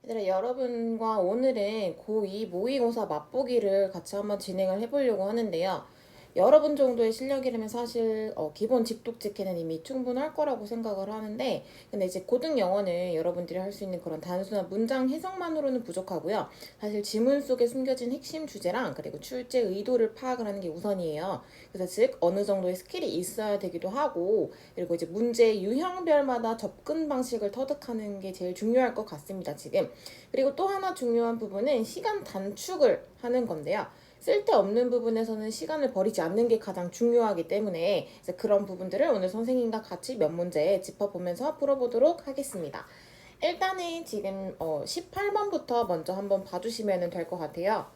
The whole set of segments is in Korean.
얘들아, 여러분과 오늘은 고2 모의고사 맛보기를 같이 한번 진행을 해보려고 하는데요. 여러분 정도의 실력이라면 사실 기본 직독직해는 이미 충분할 거라고 생각을 하는데, 근데 이제 고등 영어는 여러분들이 할 수 있는 그런 단순한 문장 해석만으로는 부족하고요. 사실 지문 속에 숨겨진 핵심 주제랑 그리고 출제 의도를 파악을 하는 게 우선이에요. 그래서 즉 어느 정도의 스킬이 있어야 되기도 하고, 그리고 이제 문제 유형별마다 접근 방식을 터득하는 게 제일 중요할 것 같습니다, 지금. 그리고 또 하나 중요한 부분은 시간 단축을 하는 건데요. 쓸데없는 부분에서는 시간을 버리지 않는 게 가장 중요하기 때문에 그런 부분들을 오늘 선생님과 같이 몇 문제 짚어보면서 풀어보도록 하겠습니다. 일단은 지금 18번부터 먼저 한번 봐주시면 될 것 같아요.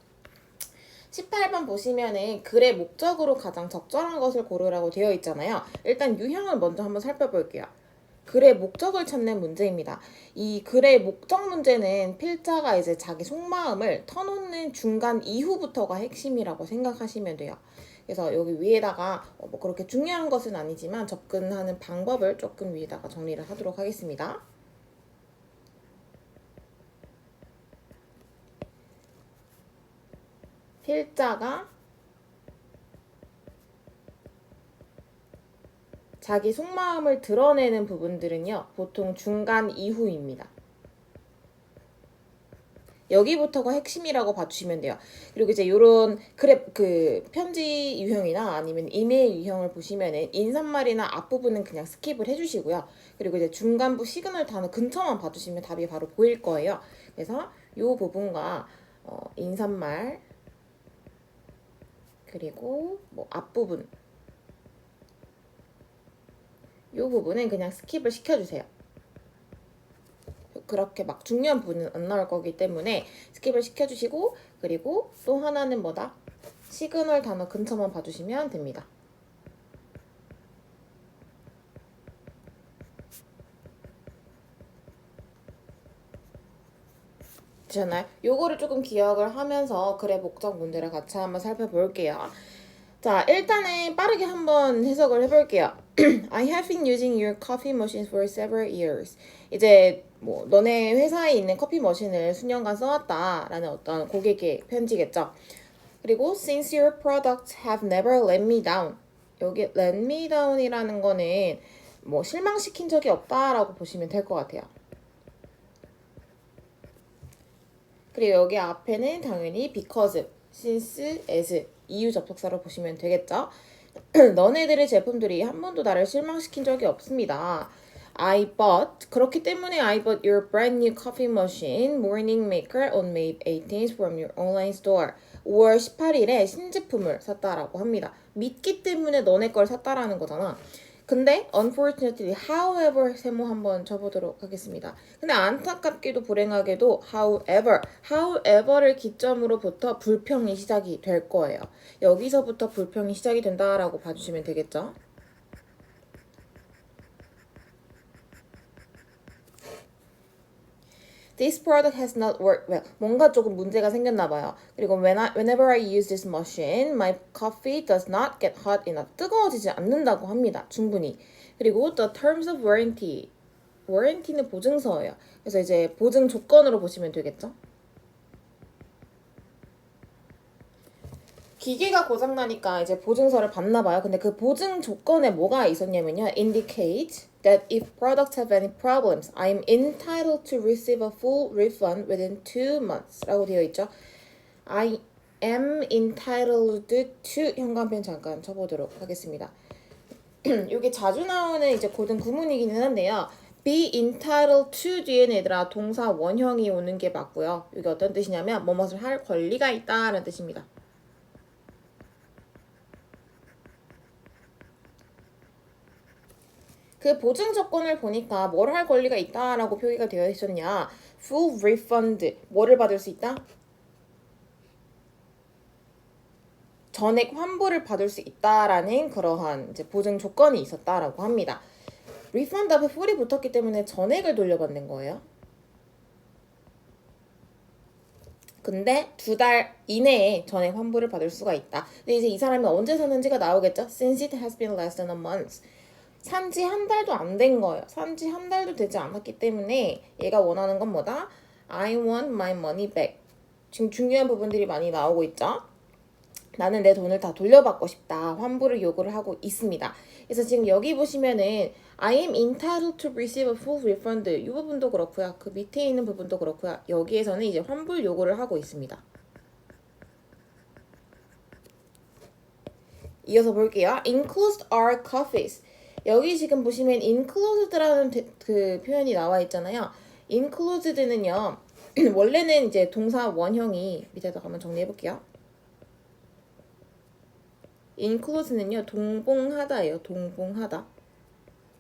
18번 보시면은 글의 목적으로 가장 적절한 것을 고르라고 되어 있잖아요. 일단 유형을 먼저 한번 살펴볼게요. 글의 목적을 찾는 문제입니다. 이 글의 목적 문제는 필자가 이제 자기 속마음을 터놓는 중간 이후부터가 핵심이라고 생각하시면 돼요. 그래서 여기 위에다가 뭐 그렇게 중요한 것은 아니지만 접근하는 방법을 조금 위에다가 정리를 하도록 하겠습니다. 필자가 자기 속마음을 드러내는 부분들은요, 보통 중간 이후입니다. 여기부터가 핵심이라고 봐주시면 돼요. 그리고 이제 요런 편지 유형이나 아니면 이메일 유형을 보시면은 인사말이나 앞부분은 그냥 스킵을 해주시고요. 그리고 이제 중간부 시그널 단어 근처만 봐주시면 답이 바로 보일 거예요. 그래서 요 부분과 인사말 그리고 뭐 앞부분 요 부분은 그냥 스킵을 시켜주세요. 그렇게 막 중요한 부분은 안 나올 거기 때문에 스킵을 시켜주시고, 그리고 또 하나는 뭐다? 시그널 단어 근처만 봐주시면 됩니다. 되셨나요? 요거를 조금 기억을 하면서 글의 목적 문제를 같이 한번 살펴볼게요. 자, 일단은 빠르게 한번 해석을 해볼게요. I have been using your coffee machines for several years. 이제 뭐 너네 회사에 있는 커피 머신을 수년간 써왔다라는 어떤 고객의 편지겠죠. 그리고 since your products have never let me down. 여기 let me down이라는 거는 뭐 실망시킨 적이 없다라고 보시면 될 것 같아요. 그리고 여기 앞에는 당연히 because, since, as 이유 접속사로 보시면 되겠죠. 너네들의 제품들이 한 번도 나를 실망시킨 적이 없습니다. I bought 그렇기 때문에 I bought your brand new coffee machine morning maker on May 18th from your online store. 5월 18일에 신제품을 샀다라고 합니다. 믿기 때문에 너네 걸 샀다라는 거잖아. 근데 unfortunately, however 세모 한번 쳐보도록 하겠습니다. 근데 안타깝게도 불행하게도 however를 기점으로부터 불평이 시작이 될 거예요. 여기서부터 불평이 시작이 된다라고 봐주시면 되겠죠. This product has not worked well. 뭔가 조금 문제가 생겼나 봐요. 그리고 whenever I use this machine, my coffee does not get hot enough. 뜨거워지지 않는다고 합니다. 충분히. 그리고 the terms of warranty. warranty는 보증서예요. 그래서 이제 보증 조건으로 보시면 되겠죠. 기계가 고장나니까 이제 보증서를 받나 봐요. 근데 그 보증 조건에 뭐가 있었냐면요. indicate that if products have any problems, I am entitled to receive a full refund within 2 months 라고 되어 있죠. I am entitled to 현관펜 잠깐 쳐보도록 하겠습니다. 이게 자주 나오는 이제 고등 구문이기는 한데요. be entitled to 뒤에는 얘들아 동사 원형이 오는 게 맞고요. 이게 어떤 뜻이냐면 뭐뭇을 할 권리가 있다라는 뜻입니다. 그 보증 조건을 보니까 뭘 할 권리가 있다라고 표기가 되어 있었냐. full refund. 뭐를 받을 수 있다? 전액 환불을 받을 수 있다라는 그러한 이제 보증 조건이 있었다라고 합니다. refund 앞에 full이 붙었기 때문에 전액을 돌려받는 거예요. 근데 2달 이내에 전액 환불을 받을 수가 있다. 근데 이제 이 사람이 언제 샀는지가 나오겠죠? Since it has been less than a month. 산지 한 달도 안 된 거예요. 산지 한 달도 되지 않았기 때문에 얘가 원하는 건 뭐다? I want my money back. 지금 중요한 부분들이 많이 나오고 있죠. 나는 내 돈을 다 돌려받고 싶다. 환불을 요구를 하고 있습니다. 그래서 지금 여기 보시면은 I am entitled to receive a full refund. 이 부분도 그렇고요. 그 밑에 있는 부분도 그렇고요. 여기에서는 이제 환불 요구를 하고 있습니다. 이어서 볼게요. Enclosed are coffees. 여기 지금 보시면 enclosed라는 그 표현이 나와 있잖아요. enclosed는요. 원래는 이제 동사 원형이 밑에다 가면 정리해 볼게요. enclosed는요. 동봉하다예요. 동봉하다.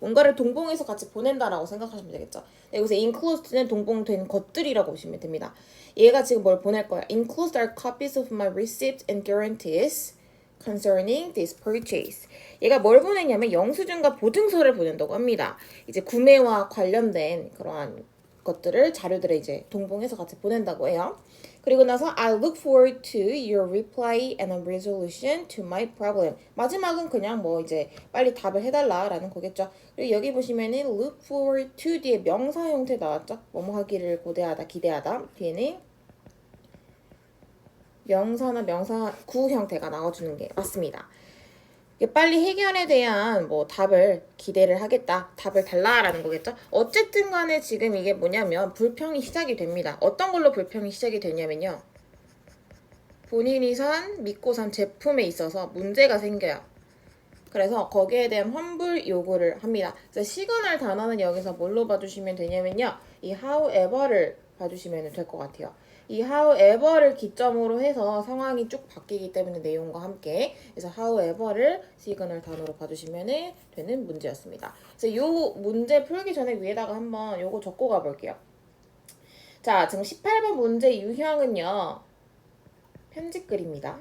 뭔가를 동봉해서 같이 보낸다라고 생각하시면 되겠죠. 여기서 enclosed는 동봉된 것들이라고 보시면 됩니다. 얘가 지금 뭘 보낼 거야? Enclosed are copies of my receipts and guarantees concerning this purchase. 얘가 뭘 보내냐면 영수증과 보증서를 보낸다고 합니다. 이제 구매와 관련된 그러한 것들을 자료들을 이제 동봉해서 같이 보낸다고 해요. 그리고 나서 I look forward to your reply and a resolution to my problem. 마지막은 그냥 뭐 이제 빨리 답을 해달라라는 거겠죠. 그리고 여기 보시면은 look forward to 뒤에 명사 형태 나왔죠. 뭐뭐 하기를 고대하다, 기대하다. 뒤에는 명사나 명사 구 형태가 나와주는 게 맞습니다. 빨리 해결에 대한 뭐 답을 기대를 하겠다. 답을 달라라는 거겠죠. 어쨌든 간에 지금 이게 뭐냐면 불평이 시작이 됩니다. 어떤 걸로 불평이 시작이 되냐면요. 본인이 믿고 산 제품에 있어서 문제가 생겨요. 그래서 거기에 대한 환불 요구를 합니다. 그래서 시그널 단어는 여기서 뭘로 봐주시면 되냐면요. 이 however를 봐주시면 될 것 같아요. 이 however를 기점으로 해서 상황이 쭉 바뀌기 때문에 내용과 함께 그래서 however를 시그널 단어로 봐주시면 되는 문제였습니다. 그래서 요 문제 풀기 전에 위에다가 한번 요거 적고 가볼게요. 자, 지금 18번 문제 유형은요. 편집글입니다.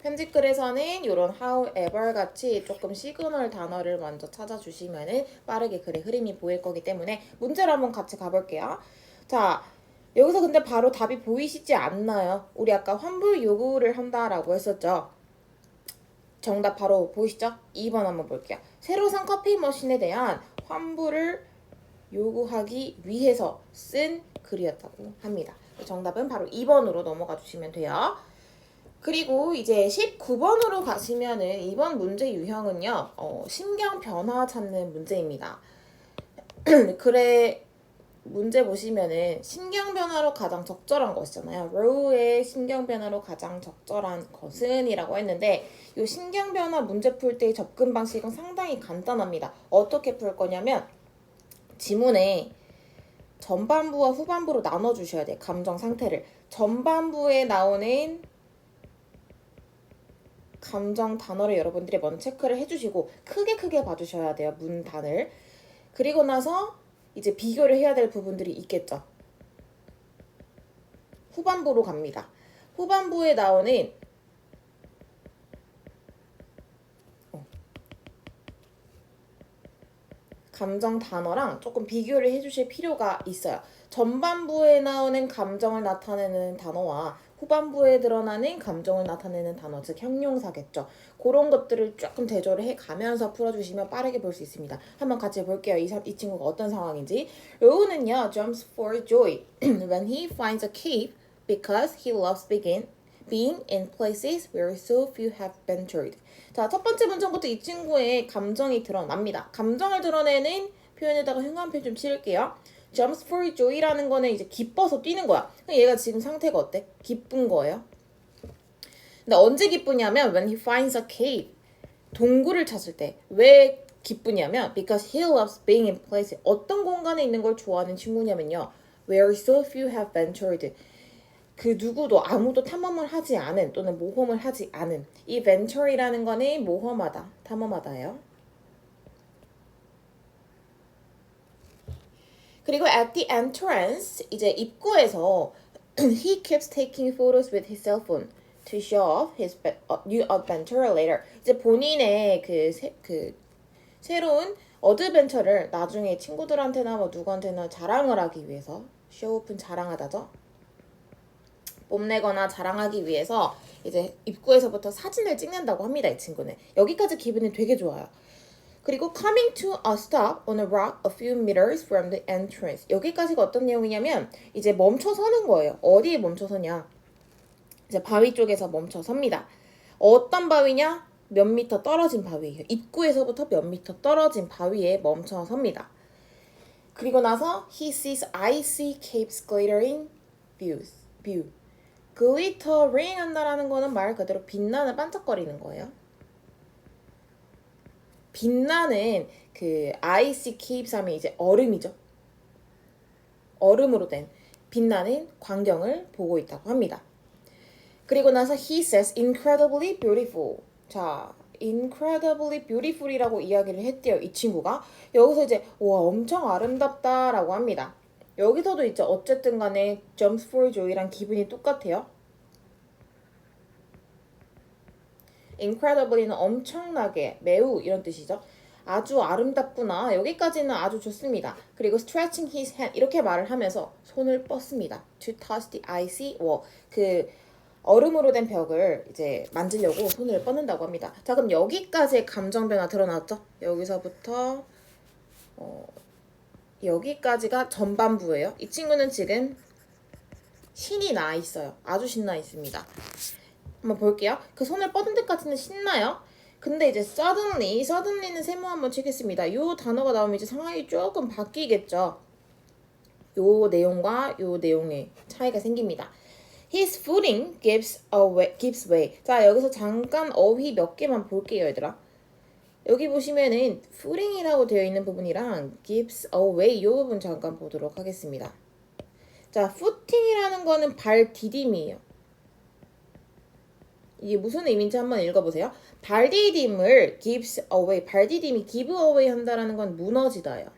편집글에서는 이런 however 같이 조금 시그널 단어를 먼저 찾아주시면 빠르게 글의 흐름이 보일 거기 때문에 문제로 한번 같이 가볼게요. 자, 여기서 근데 바로 답이 보이시지 않나요? 우리 아까 환불 요구를 한다라고 했었죠. 정답 바로 보이시죠? 2번 한번 볼게요. 새로 산 커피 머신에 대한 환불을 요구하기 위해서 쓴 글이었다고 합니다. 정답은 바로 2번으로 넘어가 주시면 돼요. 그리고 이제 19번으로 가시면은 이번 문제 유형은요. 신경 변화 찾는 문제입니다. 글에 문제 보시면은 신경 변화로 가장 적절한 것이잖아요. 로우의 신경 변화로 가장 적절한 것은 이라고 했는데 이 신경 변화 문제 풀 때의 접근 방식은 상당히 간단합니다. 어떻게 풀 거냐면 지문에 전반부와 후반부로 나눠주셔야 돼요. 감정 상태를. 전반부에 나오는 감정 단어를 여러분들이 먼저 체크를 해주시고 크게 봐주셔야 돼요. 문단을. 그리고 나서 이제 비교를 해야 될 부분들이 있겠죠. 후반부로 갑니다. 후반부에 나오는 감정 단어랑 조금 비교를 해주실 필요가 있어요. 전반부에 나오는 감정을 나타내는 단어와 후반부에 드러나는 감정을 나타내는 단어, 즉 형용사겠죠. 그런 것들을 조금 대조를 해가면서 풀어주시면 빠르게 볼 수 있습니다. 한번 같이 볼게요. 이 친구가 어떤 상황인지. 로우는요, jumps for joy when he finds a cave because he loves being in places where so few have ventured. 자, 첫 번째 문장부터 이 친구의 감정이 드러납니다. 감정을 드러내는 표현에다가 형용표 좀 칠게요. jumps for joy라는 거는 이제 기뻐서 뛰는 거야. 얘가 지금 상태가 어때? 기쁜 거예요. 근데 언제 기쁘냐면 when he finds a cave. 동굴을 찾을 때. 왜 기쁘냐면 because he loves being in places. 어떤 공간에 있는 걸 좋아하는 친구냐면요. where so few have ventured. 그 누구도 아무도 탐험을 하지 않은 또는 모험을 하지 않은 이 venture이라는 거는 모험하다, 탐험하다예요. 그리고 at the entrance 이제 입구에서 he keeps taking photos with his cell phone to show off his new adventure later. 이제 본인의 그 새로운 어드벤처를 나중에 친구들한테나 뭐 누구한테나 자랑을 하기 위해서 쇼오프는 자랑하다죠. 뽐내거나 자랑하기 위해서 이제 입구에서부터 사진을 찍는다고 합니다. 이 친구는. 여기까지 기분이 되게 좋아요. 그리고 coming to a stop on a rock a few meters from the entrance. 여기까지가 어떤 내용이냐면 이제 멈춰 서는 거예요. 어디에 멈춰 서냐? 이제 바위 쪽에서 멈춰 섭니다. 어떤 바위냐? 몇 미터 떨어진 바위예요. 입구에서부터 몇 미터 떨어진 바위에 멈춰 섭니다. 그리고 나서 he sees icy capes glittering view. glittering 한다라는 거는 말 그대로 빛나는 반짝거리는 거예요. 빛나는 그 icy capes 하면 이제 얼음이죠. 얼음으로 된 빛나는 광경을 보고 있다고 합니다. 그리고 나서 he says incredibly beautiful. 자, incredibly beautiful이라고 이야기를 했대요. 이 친구가. 여기서 이제 와 엄청 아름답다라고 합니다. 여기서도 이제 어쨌든 간에 jumps for joy랑 기분이 똑같아요. incredibly는 엄청나게, 매우 이런 뜻이죠. 아주 아름답구나. 여기까지는 아주 좋습니다. 그리고 stretching his hand 이렇게 말을 하면서 손을 뻗습니다. to touch the icy wall. 그 얼음으로 된 벽을 이제 만지려고 손을 뻗는다고 합니다. 자, 그럼 여기까지의 감정 변화 드러났죠? 여기서부터 여기까지가 전반부예요. 이 친구는 지금 신이 나 있어요. 아주 신나 있습니다. 한번 볼게요. 그 손을 뻗은 데까지는 신나요. 근데 이제 suddenly는 세모 한번 치겠습니다. 요 단어가 나오면 이제 상황이 조금 바뀌겠죠. 요 내용과 요 내용의 차이가 생깁니다. His footing gives way. 자, 여기서 잠깐 어휘 몇 개만 볼게요, 얘들아. 여기 보시면은 footing이라고 되어 있는 부분이랑 gives away 이 부분 잠깐 보도록 하겠습니다. 자, footing이라는 거는 발 디딤이에요. 이게 무슨 의미인지 한번 읽어보세요. 발 디딤을 gives away, 발 디딤이 give away 한다라는 건 무너지다예요.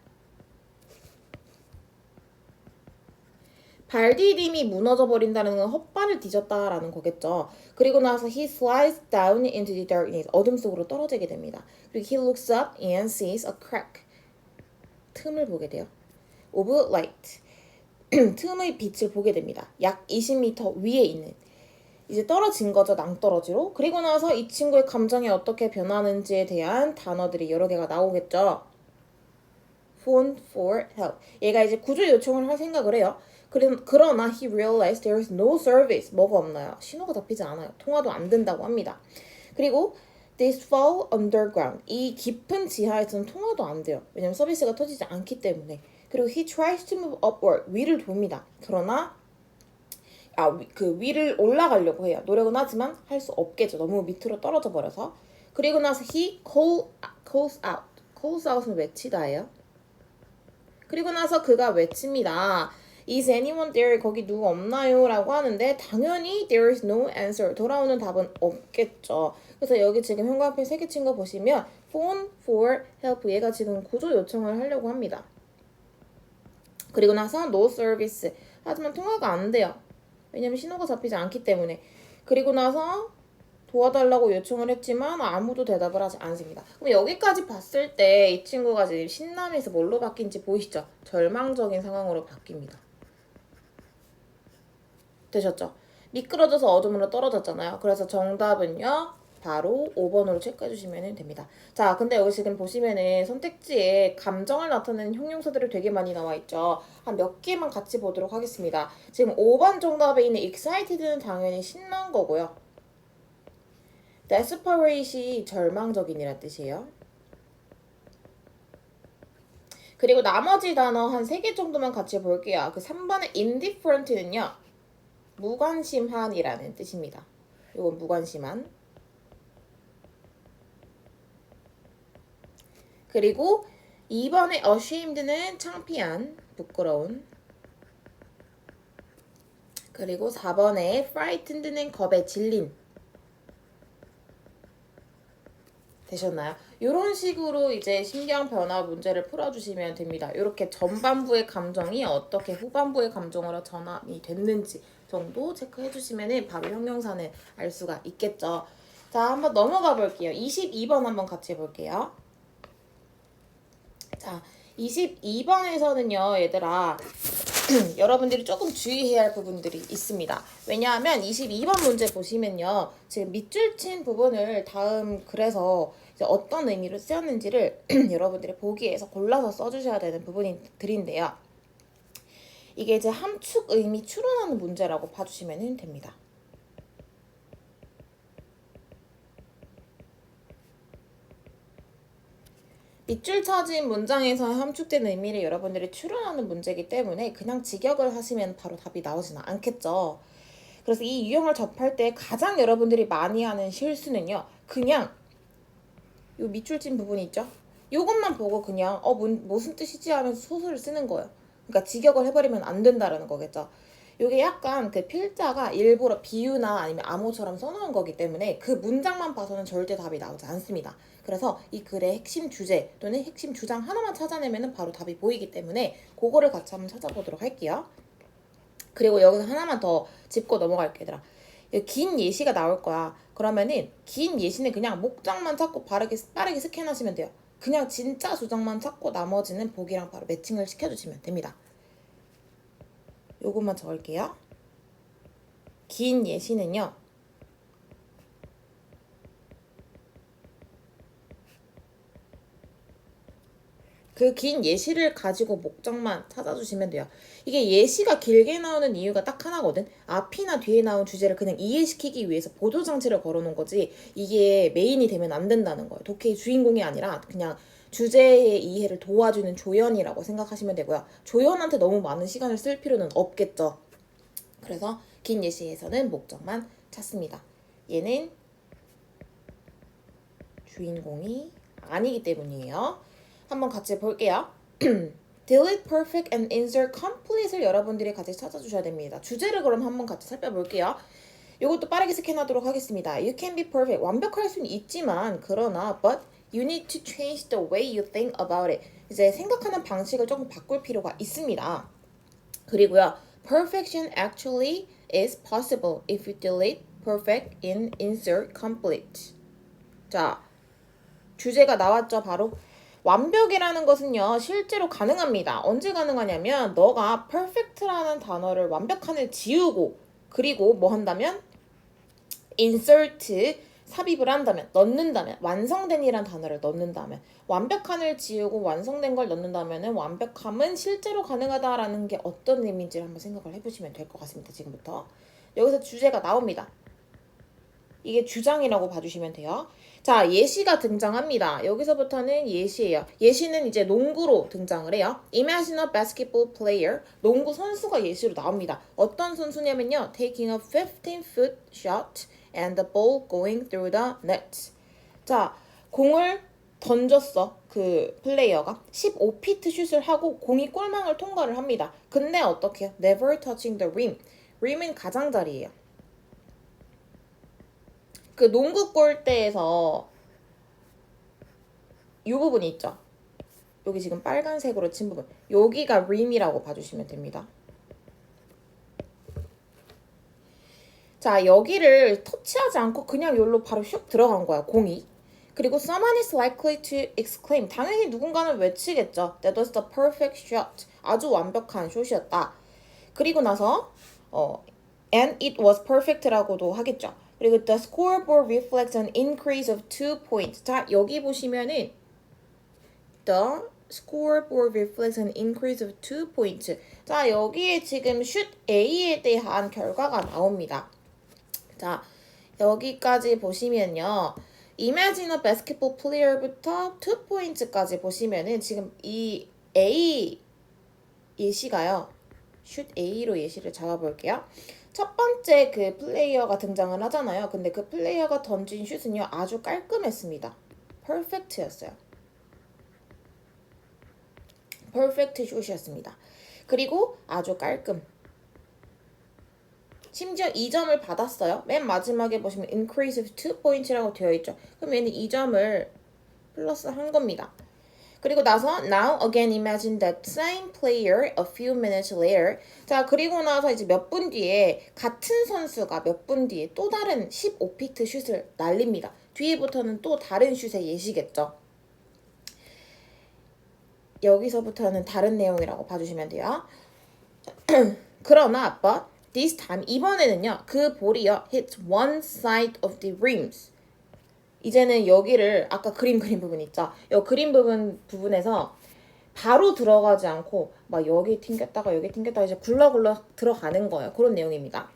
발 디딤이 무너져 버린다는 건 헛발을 뒤졌다라는 거겠죠. 그리고 나서 he slides down into the darkness. 어둠 속으로 떨어지게 됩니다. 그리고 he looks up and sees a crack. 틈을 보게 돼요. of light. 틈의 빛을 보게 됩니다. 약 20m 위에 있는. 이제 떨어진 거죠. 낭떠러지로. 그리고 나서 이 친구의 감정이 어떻게 변하는지에 대한 단어들이 여러 개가 나오겠죠. phone for help. 얘가 이제 구조 요청을 할 생각을 해요. 그러나 he realized there is no service. 뭐가 없나요? 신호가 잡히지 않아요. 통화도 안 된다고 합니다. 그리고 this fall underground. 이 깊은 지하에서는 통화도 안 돼요. 왜냐면 서비스가 터지지 않기 때문에. 그리고 he tries to move upward. 위를 돕니다. 그러나 그 위를 올라가려고 해요. 노력은 하지만 할 수 없겠죠. 너무 밑으로 떨어져 버려서. 그리고 나서 he calls out. calls out은 외치다예요. 그리고 나서 그가 외칩니다. Is anyone there? 거기 누구 없나요? 라고 하는데 당연히 there is no answer. 돌아오는 답은 없겠죠. 그래서 여기 지금 형광펜 3개 친 거 보시면 phone for help. 얘가 지금 구조 요청을 하려고 합니다. 그리고 나서 no service. 하지만 통화가 안 돼요. 왜냐면 신호가 잡히지 않기 때문에. 그리고 나서 도와달라고 요청을 했지만 아무도 대답을 하지 않습니다. 그럼 여기까지 봤을 때 이 친구가 지금 신남에서 뭘로 바뀐지 보이시죠? 절망적인 상황으로 바뀝니다. 되셨죠? 미끄러져서 어둠으로 떨어졌잖아요. 그래서 정답은요. 바로 5번으로 체크해 주시면 됩니다. 자, 근데 여기 지금 보시면은 선택지에 감정을 나타내는 형용사들이 되게 많이 나와 있죠. 한 몇 개만 같이 보도록 하겠습니다. 지금 5번 정답에 있는 excited는 당연히 신난 거고요. desperate이 절망적인이란 뜻이에요. 그리고 나머지 단어 한 3개 정도만 같이 볼게요. 그 3번의 indifferent는요. 무관심한이라는 뜻입니다. 이건 무관심한. 그리고 2번의 ashamed는 창피한, 부끄러운. 그리고 4번의 frightened는 겁에 질린. 되셨나요? 이런 식으로 이제 심경 변화 문제를 풀어주시면 됩니다. 이렇게 전반부의 감정이 어떻게 후반부의 감정으로 전환이 됐는지 정도 체크해 주시면 바로 형용사는 알 수가 있겠죠. 자, 한번 넘어가 볼게요. 22번 한번 같이 해볼게요. 자, 22번에서는요, 얘들아, 여러분들이 조금 주의해야 할 부분들이 있습니다. 왜냐하면 22번 문제 보시면요, 지금 밑줄 친 부분을 다음 글에서 이제 어떤 의미로 쓰였는지를 여러분들이 보기에서 골라서 써주셔야 되는 부분들인데요. 이게 이제 함축 의미 추론하는 문제라고 봐주시면 됩니다. 밑줄 쳐진 문장에서 함축된 의미를 여러분들이 추론하는 문제이기 때문에 그냥 직역을 하시면 바로 답이 나오지는 않겠죠. 그래서 이 유형을 접할 때 가장 여러분들이 많이 하는 실수는요. 그냥 요 밑줄 친 부분이 있죠. 요것만 보고 그냥 무슨 뜻이지 하면서 소설을 쓰는 거예요. 그러니까 직역을 해버리면 안 된다라는 거겠죠. 요게 약간 그 필자가 일부러 비유나 아니면 암호처럼 써놓은 거기 때문에 그 문장만 봐서는 절대 답이 나오지 않습니다. 그래서 이 글의 핵심 주제 또는 핵심 주장 하나만 찾아내면 바로 답이 보이기 때문에 그거를 같이 한번 찾아보도록 할게요. 그리고 여기서 하나만 더 짚고 넘어갈게 얘들아. 긴 예시가 나올 거야. 그러면은 긴 예시는 그냥 목장만 찾고 빠르게 스캔하시면 돼요. 그냥 진짜 주장만 찾고 나머지는 보기랑 바로 매칭을 시켜주시면 됩니다. 요것만 적을게요. 긴 예시는요. 그 긴 예시를 가지고 목적만 찾아주시면 돼요. 이게 예시가 길게 나오는 이유가 딱 하나거든. 앞이나 뒤에 나온 주제를 그냥 이해시키기 위해서 보조장치를 걸어놓은 거지 이게 메인이 되면 안 된다는 거예요. 독해의 주인공이 아니라 그냥 주제의 이해를 도와주는 조연이라고 생각하시면 되고요. 조연한테 너무 많은 시간을 쓸 필요는 없겠죠. 그래서 긴 예시에서는 목적만 찾습니다. 얘는 주인공이 아니기 때문이에요. 한번 같이 볼게요. Delete perfect and insert complete을 여러분들이 같이 찾아주셔야 됩니다. 주제를 그럼 한번 같이 살펴볼게요. 이것도 빠르게 스캔하도록 하겠습니다. You can be perfect. 완벽할 수는 있지만 그러나 but you need to change the way you think about it. 이제 생각하는 방식을 조금 바꿀 필요가 있습니다. 그리고요. Perfection actually is possible if you delete perfect and insert complete. 자, 주제가 나왔죠. 바로 완벽이라는 것은요 실제로 가능합니다. 언제 가능하냐면 너가 perfect라는 단어를 완벽한을 지우고 그리고 뭐 한다면 insert 삽입을 한다면 넣는다면 완성된이란 단어를 넣는다면 완벽한을 지우고 완성된 걸 넣는다면 완벽함은 실제로 가능하다라는 게 어떤 의미인지를 한번 생각을 해보시면 될 것 같습니다. 지금부터 여기서 주제가 나옵니다. 이게 주장이라고 봐주시면 돼요. 자, 예시가 등장합니다. 여기서부터는 예시예요. 예시는 이제 농구로 등장을 해요. Imagine a basketball player. 농구 선수가 예시로 나옵니다. 어떤 선수냐면요. Taking a 15-foot shot and the ball going through the net. 자, 공을 던졌어. 그 플레이어가 15피트 슛을 하고 공이 골망을 통과를 합니다. 근데 어떻게 해요? Never touching the rim. rim은 가장자리예요. 그 농구 골대에서 이 부분이 있죠. 여기 지금 빨간색으로 친 부분. 여기가 rim이라고 봐주시면 됩니다. 자, 여기를 터치하지 않고 그냥 여기로 바로 슉 들어간 거야, 공이. 그리고 someone is likely to exclaim. 당연히 누군가는 외치겠죠. That was the perfect shot. 아주 완벽한 숏이었다. 그리고 나서 and it was perfect라고도 하겠죠. 그리고 the scoreboard reflects an increase of 2 points. 자, 여기 보시면은 the scoreboard reflects an increase of 2 points. 자, 여기에 지금 슛 A에 대한 결과가 나옵니다. 자, 여기까지 보시면요. Imagine a basketball player부터 2 points까지 보시면은 지금 이 A 예시가요. 슛 A로 예시를 잡아볼게요. 첫 번째 그 플레이어가 등장을 하잖아요. 근데 그 플레이어가 던진 슛은요. 아주 깔끔했습니다. 퍼펙트였어요. 퍼펙트 슛이었습니다. 그리고 아주 깔끔. 심지어 2점을 받았어요. 맨 마지막에 보시면 increase of 2 points라고 되어 있죠. 그럼 얘는 2점을 플러스 한 겁니다. 그리고 나서 now again imagine that same player a few minutes later. 자, 그리고 나서 이제 몇 분 뒤에 같은 선수가 몇 분 뒤에 또 다른 15피트 슛을 날립니다. 뒤에부터는 또 다른 슛의 예시겠죠. 여기서부터는 다른 내용이라고 봐주시면 돼요. 그러나 but this time 이번에는요. 그 볼이요 hit one side of the rims. 이제는 여기를 아까 그림 부분 있죠? 이 그림 부분에서 바로 들어가지 않고 막 여기 튕겼다가 여기 튕겼다가 이제 굴러굴러 들어가는 거예요. 그런 내용입니다.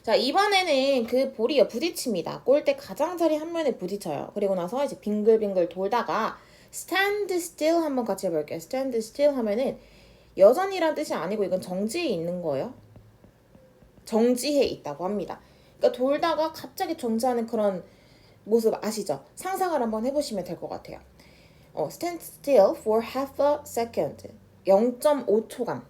자, 이번에는 그 볼이 부딪힙니다. 골대 가장자리 한 면에 부딪혀요. 그리고 나서 이제 빙글빙글 돌다가 stand still 한번 같이 해볼게요. stand still 하면은 여전이란 뜻이 아니고 이건 정지해 있는 거예요. 정지해 있다고 합니다. 그러니까 돌다가 갑자기 정지하는 그런 모습 아시죠? 상상을 한번 해보시면 될 것 같아요. stand still for half a second. 0.5초간.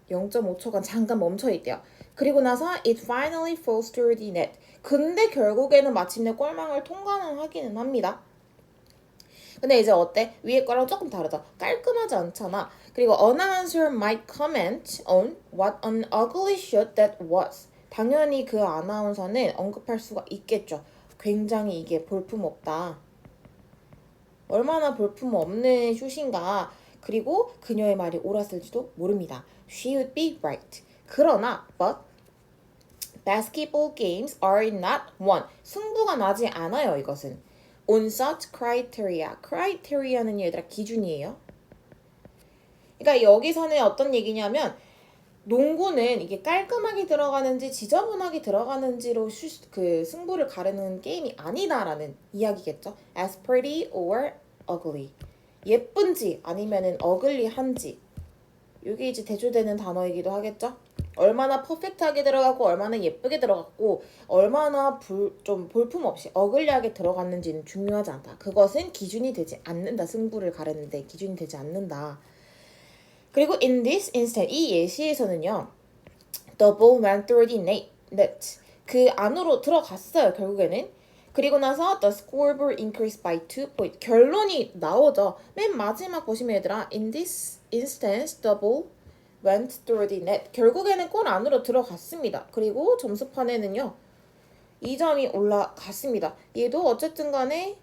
0.5초간 잠깐 멈춰 있대요. 그리고 나서 it finally falls through the net. 근데 결국에는 마침내 골망을 통과는 하기는 합니다. 근데 이제 어때? 위에 거랑 조금 다르죠? 깔끔하지 않잖아. 그리고 announcer might comment on what an ugly shot that was. 당연히 그 아나운서는 언급할 수가 있겠죠. 굉장히 이게 볼품없다. 얼마나 볼품없는 슛인가. 그리고 그녀의 말이 옳았을지도 모릅니다. She would be right. 그러나 but basketball games are not won. 승부가 나지 않아요. 이것은. On such criteria. criteria는 얘들아 기준이에요. 그러니까 여기서는 어떤 얘기냐면 농구는 이게 깔끔하게 들어가는지 지저분하게 들어가는지로 그 승부를 가르는 게임이 아니다라는 이야기겠죠. As pretty or ugly. 예쁜지 아니면은 ugly한지. 이게 이제 대조되는 단어이기도 하겠죠. 얼마나 퍼펙트하게 들어가고 얼마나 예쁘게 들어갔고 얼마나 좀 볼품없이 어글리하게 들어갔는지는 중요하지 않다. 그것은 기준이 되지 않는다. 승부를 가르는데 기준이 되지 않는다. 그리고 in this instance, 이 예시에서는요. The ball went through the net. 그 안으로 들어갔어요. 결국에는. 그리고 나서 the scoreboard increased by 2 points. 결론이 나오죠. 맨 마지막 보시면 얘들아 in this instance, the ball went through the net. 결국에는 골 안으로 들어갔습니다. 그리고 점수판에는요. 2점이 올라갔습니다. 얘도 어쨌든 간에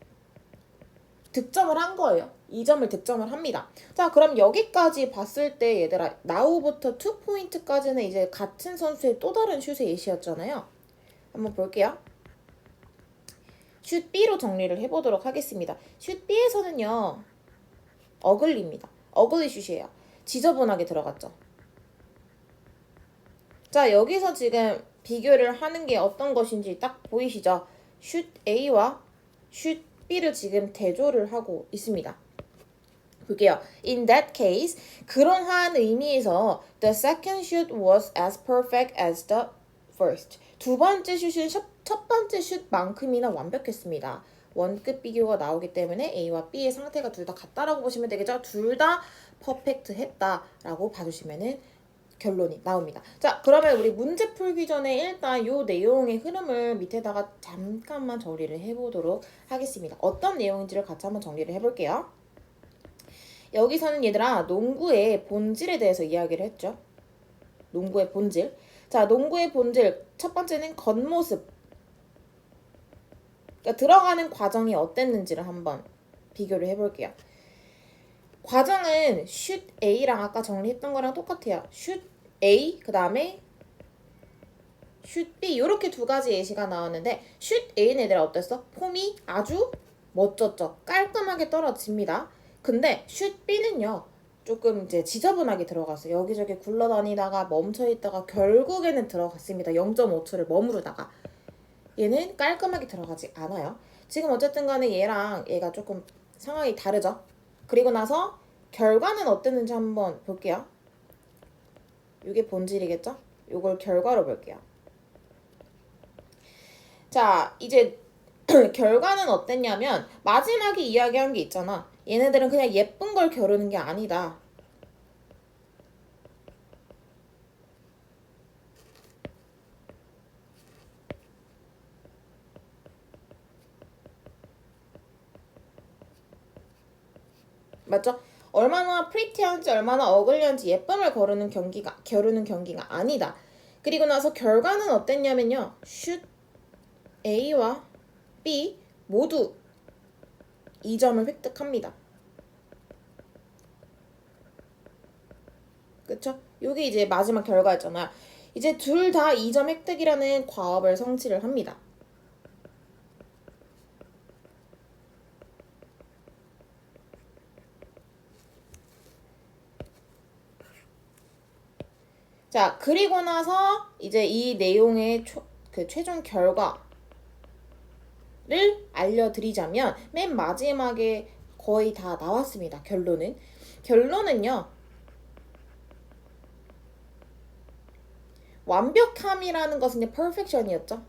득점을 한 거예요. 2점을 득점을 합니다. 자, 그럼 여기까지 봤을 때 얘들아 now부터 2포인트까지는 이제 같은 선수의 또 다른 슛의 예시였잖아요. 한번 볼게요. 슛 B로 정리를 해보도록 하겠습니다. 슛 B에서는요. 어글리입니다. 어글리 슛이에요. 지저분하게 들어갔죠. 자, 여기서 지금 비교를 하는 게 어떤 것인지 딱 보이시죠? 슛 A와 슛 B를 지금 대조를 하고 있습니다. 볼게요. In that case, 그러한 의미에서 the second shoot was as perfect as the first. 두 번째 슛은 첫 번째 슛만큼이나 완벽했습니다. 원급 비교가 나오기 때문에 A와 B의 상태가 둘 다 같다라고 보시면 되겠죠? 둘 다 퍼펙트했다라고 봐주시면은 결론이 나옵니다. 자, 그러면 우리 문제 풀기 전에 일단 이 내용의 흐름을 밑에다가 잠깐만 정리를 해보도록 하겠습니다. 어떤 내용인지를 같이 한번 정리를 해볼게요. 여기서는 얘들아 농구의 본질에 대해서 이야기를 했죠. 농구의 본질. 자, 농구의 본질 첫 번째는 겉모습. 그러니까 들어가는 과정이 어땠는지를 한번 비교를 해볼게요. 과정은 슛 A랑 아까 정리했던 거랑 똑같아요. 슛 A 그 다음에 슛 B 이렇게 두 가지 예시가 나왔는데 슛 A는 얘들아 어땠어? 폼이 아주 멋졌죠. 깔끔하게 떨어집니다. 근데 슛 B는요. 조금 이제 지저분하게 들어갔어요. 여기저기 굴러다니다가 멈춰있다가 결국에는 들어갔습니다. 0.5초를 머무르다가. 얘는 깔끔하게 들어가지 않아요. 지금 어쨌든 간에 얘랑 얘가 조금 상황이 다르죠. 그리고 나서 결과는 어땠는지 한번 볼게요. 이게 본질이겠죠? 이걸 결과로 볼게요. 자, 이제 결과는 어땠냐면 마지막에 이야기한 게 있잖아. 얘네들은 그냥 예쁜 걸 겨루는 게 아니다. 맞죠? 얼마나 프리티한지 얼마나 어글리한지 예쁨을 겨루는 경기가 아니다. 그리고 나서 결과는 어땠냐면요. 슛 A와 B 모두 2점을 획득합니다. 그쵸? 요게 이제 마지막 결과였잖아요. 이제 둘 다 2점 획득이라는 과업을 성취를 합니다. 자, 그리고 나서 이제 이 내용의 그 최종 결과를 알려드리자면 맨 마지막에 거의 다 나왔습니다. 결론은요. 완벽함이라는 것은 이제 perfection이었죠.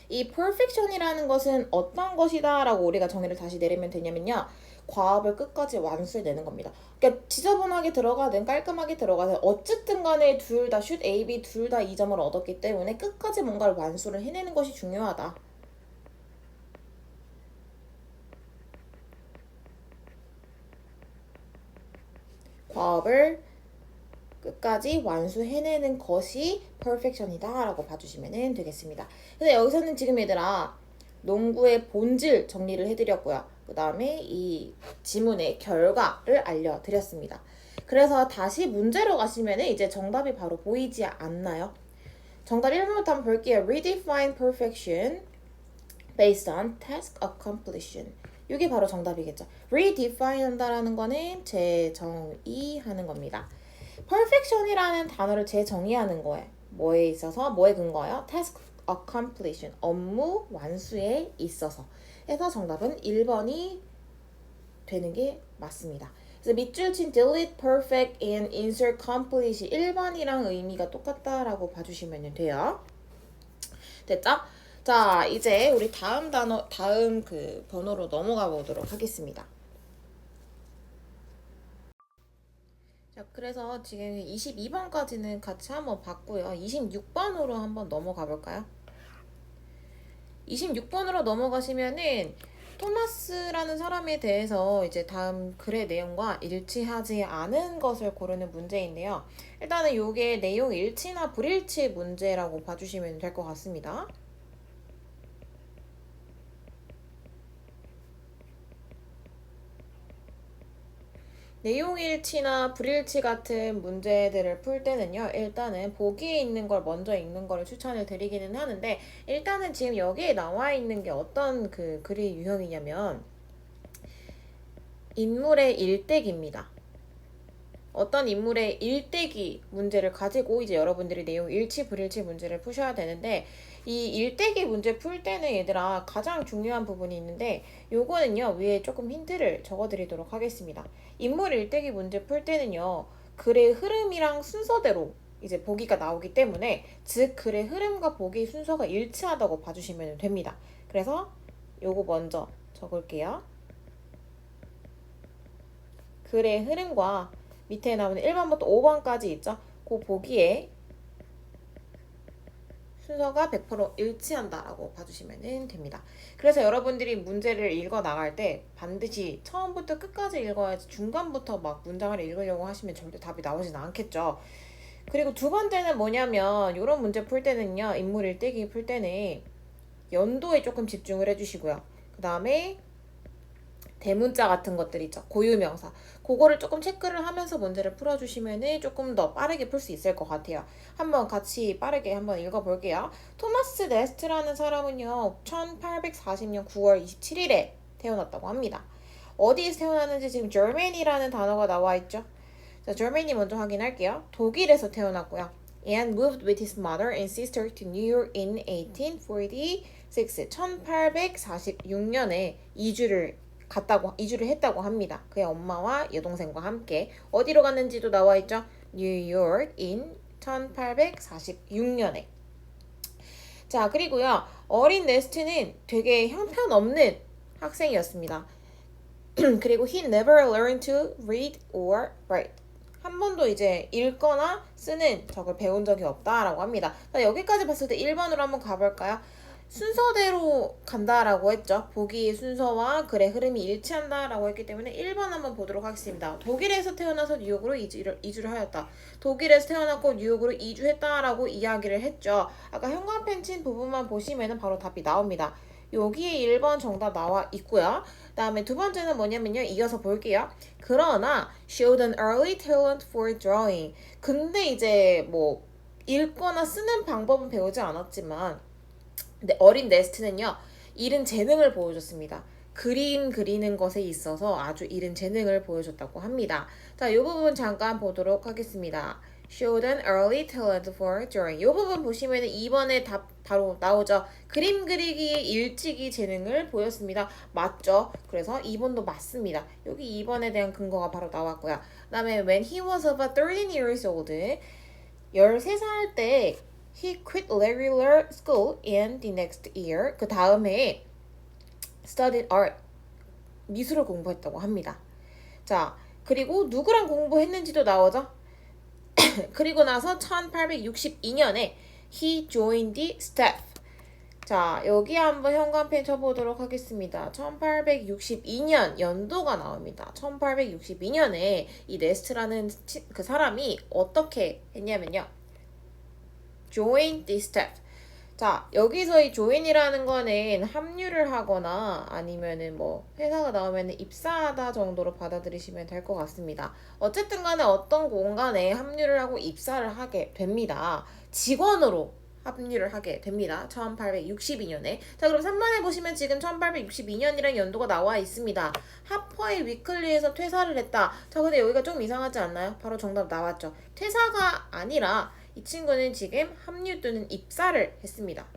이 perfection이라는 것은 어떤 것이다 라고 우리가 정의를 다시 내리면 되냐면요. 과업을 끝까지 완수해내는 겁니다. 그러니까 지저분하게 들어가든 깔끔하게 들어가든 어쨌든 간에 둘 다 슛 A, B 둘 다 2점을 얻었기 때문에 끝까지 뭔가를 완수를 해내는 것이 중요하다. 과업을 끝까지 완수해내는 것이 perfection이다 라고 봐주시면 되겠습니다. 근데 여기서는 지금 얘들아 농구의 본질 정리를 해드렸고요. 그 다음에 이 지문의 결과를 알려드렸습니다. 그래서 다시 문제로 가시면 이제 정답이 바로 보이지 않나요? 정답 1번부터 한번 볼게요. Redefine perfection based on task accomplishment. 이게 바로 정답이겠죠. Redefine 한다라는 거는 재정의하는 겁니다. perfection이라는 단어를 재정의하는 거예요. 뭐에 있어서? 뭐에 근거예요? task accomplishment, 업무 완수에 있어서. 해서 정답은 1번이 되는 게 맞습니다. 그래서 밑줄 친 delete, perfect, and insert complete이 1번이랑 의미가 똑같다라고 봐주시면 돼요. 됐죠? 자, 이제 우리 다음 그 번호로 넘어가 보도록 하겠습니다. 자, 그래서 지금 22번까지는 같이 한번 봤고요. 26번으로 한번 넘어가 볼까요? 26번으로 넘어가시면은 토마스라는 사람에 대해서 이제 다음 글의 내용과 일치하지 않은 것을 고르는 문제인데요. 일단은 요게 내용 일치나 불일치 문제라고 봐주시면 될 것 같습니다. 내용 일치나 불일치 같은 문제들을 풀 때는요, 일단은 보기에 있는 걸 먼저 읽는 걸 추천을 드리기는 하는데, 일단은 지금 여기에 나와 있는 게 어떤 그 글의 유형이냐면, 인물의 일대기입니다. 어떤 인물의 일대기 문제를 가지고 이제 여러분들이 내용 일치, 불일치 문제를 푸셔야 되는데, 이 일대기 문제 풀 때는 얘들아 가장 중요한 부분이 있는데 요거는요 위에 조금 힌트를 적어드리도록 하겠습니다. 인물 일대기 문제 풀 때는요 글의 흐름이랑 순서대로 이제 보기가 나오기 때문에 즉 글의 흐름과 보기 순서가 일치하다고 봐주시면 됩니다. 그래서 요거 먼저 적을게요. 글의 흐름과 밑에 나오는 1번부터 5번까지 있죠. 그 보기에 순서가 100% 일치한다라고 봐주시면 됩니다. 그래서 여러분들이 문제를 읽어 나갈 때 반드시 처음부터 끝까지 읽어야지 중간부터 막 문장을 읽으려고 하시면 절대 답이 나오진 않겠죠. 그리고 두 번째는 뭐냐면 이런 문제 풀 때는요. 인물 일대기 풀 때는 연도에 조금 집중을 해주시고요. 그 다음에 대문자 같은 것들 있죠. 고유명사. 그거를 조금 체크를 하면서 문제를 풀어주시면 조금 더 빠르게 풀 수 있을 것 같아요. 한번 같이 빠르게 한번 읽어볼게요. 토마스 네스트라는 사람은요. 1840년 9월 27일에 태어났다고 합니다. 어디에서 태어났는지 지금 Germany라는 단어가 나와 있죠. 자, Germany 먼저 확인할게요. 독일에서 태어났고요. And moved with his mother and sister to New York in 1846. 1846년에 이주를 했다고 합니다. 그의 엄마와 여동생과 함께 어디로 갔는지도 나와 있죠. 뉴욕 in 1846년에. 자, 그리고요. 어린 네스트는 되게 형편없는 학생이었습니다. 그리고 he never learned to read or write. 한 번도 이제 읽거나 쓰는 적을 배운 적이 없다라고 합니다. 자, 여기까지 봤을 때 1번으로 한번 가볼까요? 순서대로 간다라고 했죠. 보기 순서와 글의 흐름이 일치한다라고 했기 때문에 1번 한번 보도록 하겠습니다. 독일에서 태어나서 뉴욕으로 이주를 하였다. 독일에서 태어났고 뉴욕으로 이주했다라고 이야기를 했죠. 아까 형광펜 친 부분만 보시면 바로 답이 나옵니다. 여기에 1번 정답 나와 있고요. 다음에 두 번째는 뭐냐면요. 이어서 볼게요. 그러나 showed an early talent for drawing. 근데 이제 뭐 읽거나 쓰는 방법은 배우지 않았지만 근데 어린 네스트는요. 이른 재능을 보여줬습니다. 그림 그리는 것에 있어서 아주 이른 재능을 보여줬다고 합니다. 자, 이 부분 잠깐 보도록 하겠습니다. Showed an early talent for drawing. 이 부분 보시면 2번에 답 바로 나오죠. 그림 그리기의 일찍이 재능을 보였습니다. 맞죠? 그래서 2번도 맞습니다. 여기 2번에 대한 근거가 바로 나왔고요. 그 다음에 when he was about 13 years old 13살 때 he quit regular school in the next year. 그 다음에 studied art. 미술을 공부했다고 합니다. 자, 그리고 누구랑 공부했는지도 나오죠? 그리고 나서 1862년에 he joined the staff. 자, 여기 한번 현관펜 쳐보도록 하겠습니다. 1862년 연도가 나옵니다. 1862년에 이 네스트라는 그 사람이 어떻게 했냐면요. join the staff. 자, 여기서 이 join이라는 거는 합류를 하거나 아니면은 뭐 회사가 나오면 입사하다 정도로 받아들이시면 될 것 같습니다. 어쨌든 간에 어떤 공간에 합류를 하고 입사를 하게 됩니다. 직원으로 합류를 하게 됩니다. 1862년에. 자, 그럼 3번에 보시면 지금 1862년이라는 연도가 나와 있습니다. 하퍼의 위클리에서 퇴사를 했다. 자, 근데 여기가 좀 이상하지 않나요? 바로 정답 나왔죠. 퇴사가 아니라 이 친구는 지금 합류 또는 입사를 했습니다.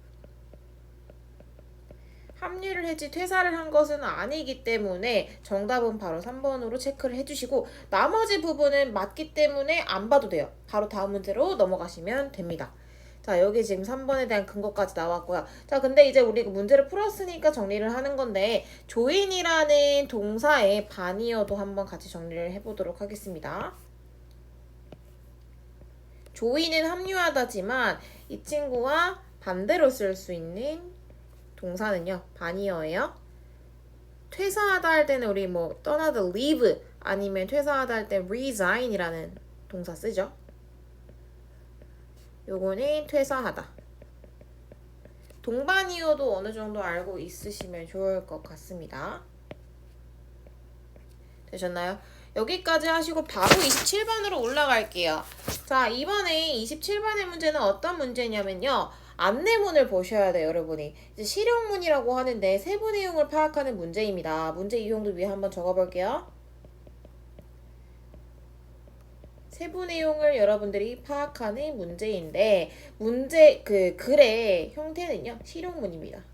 합류를 했지 퇴사를 한 것은 아니기 때문에 정답은 바로 3번으로 체크를 해주시고 나머지 부분은 맞기 때문에 안 봐도 돼요. 바로 다음 문제로 넘어가시면 됩니다. 자, 여기 지금 3번에 대한 근거까지 나왔고요. 자, 근데 이제 우리 문제를 풀었으니까 정리를 하는 건데 join이라는 동사의 반이어도 한번 같이 정리를 해보도록 하겠습니다. join은 합류하다지만 이 친구와 반대로 쓸 수 있는 동사는요. 반이어예요. 퇴사하다 할 때는 우리 뭐 떠나다 leave 아니면 퇴사하다 할 때 resign이라는 동사 쓰죠. 요거는 퇴사하다. 동반이어도 어느 정도 알고 있으시면 좋을 것 같습니다. 되셨나요? 여기까지 하시고 바로 27번으로 올라갈게요. 자, 이번에 27번의 문제는 어떤 문제냐면요. 안내문을 보셔야 돼요, 여러분이. 이제 실용문이라고 하는데 세부 내용을 파악하는 문제입니다. 문제 유형도 위에 한번 적어볼게요. 세부 내용을 여러분들이 파악하는 문제인데 문제 그 글의 형태는요. 실용문입니다.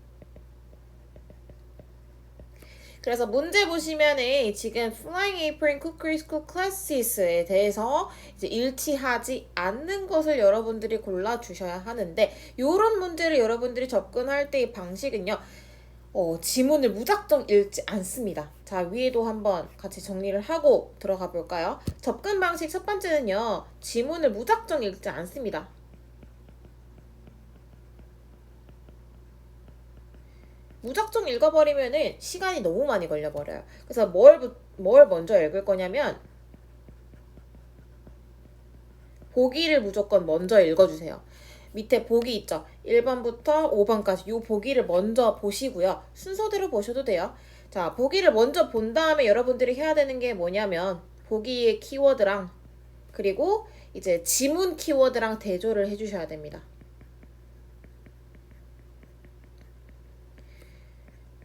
그래서 문제 보시면은 지금 Flying Apron Cookery School Classes에 대해서 이제 일치하지 않는 것을 여러분들이 골라주셔야 하는데 이런 문제를 여러분들이 접근할 때의 방식은요. 지문을 무작정 읽지 않습니다. 자, 위에도 한번 같이 정리를 하고 들어가 볼까요? 접근 방식 첫 번째는요. 지문을 무작정 읽지 않습니다. 무작정 읽어버리면은 시간이 너무 많이 걸려버려요. 그래서 뭘 먼저 읽을 거냐면 보기를 무조건 먼저 읽어주세요. 밑에 보기 있죠? 1번부터 5번까지 이 보기를 먼저 보시고요. 순서대로 보셔도 돼요. 자, 보기를 먼저 본 다음에 여러분들이 해야 되는 게 뭐냐면 보기의 키워드랑 그리고 이제 지문 키워드랑 대조를 해주셔야 됩니다.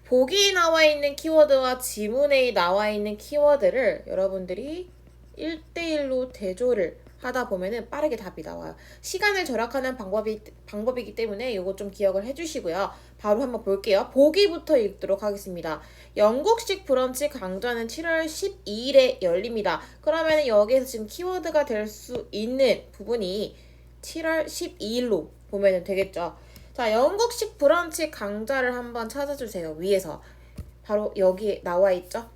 보기에 나와 있는 키워드와 지문에 나와 있는 키워드를 여러분들이 1대1로 대조를 하다 보면은 빠르게 답이 나와요. 시간을 절약하는 방법이기 때문에 이거 좀 기억을 해주시고요. 바로 한번 볼게요. 보기부터 읽도록 하겠습니다. 영국식 브런치 강좌는 7월 12일에 열립니다. 그러면 여기에서 지금 키워드가 될 수 있는 부분이 7월 12일로 보면 되겠죠. 자, 영국식 브런치 강좌를 한번 찾아주세요. 위에서. 바로 여기 나와 있죠.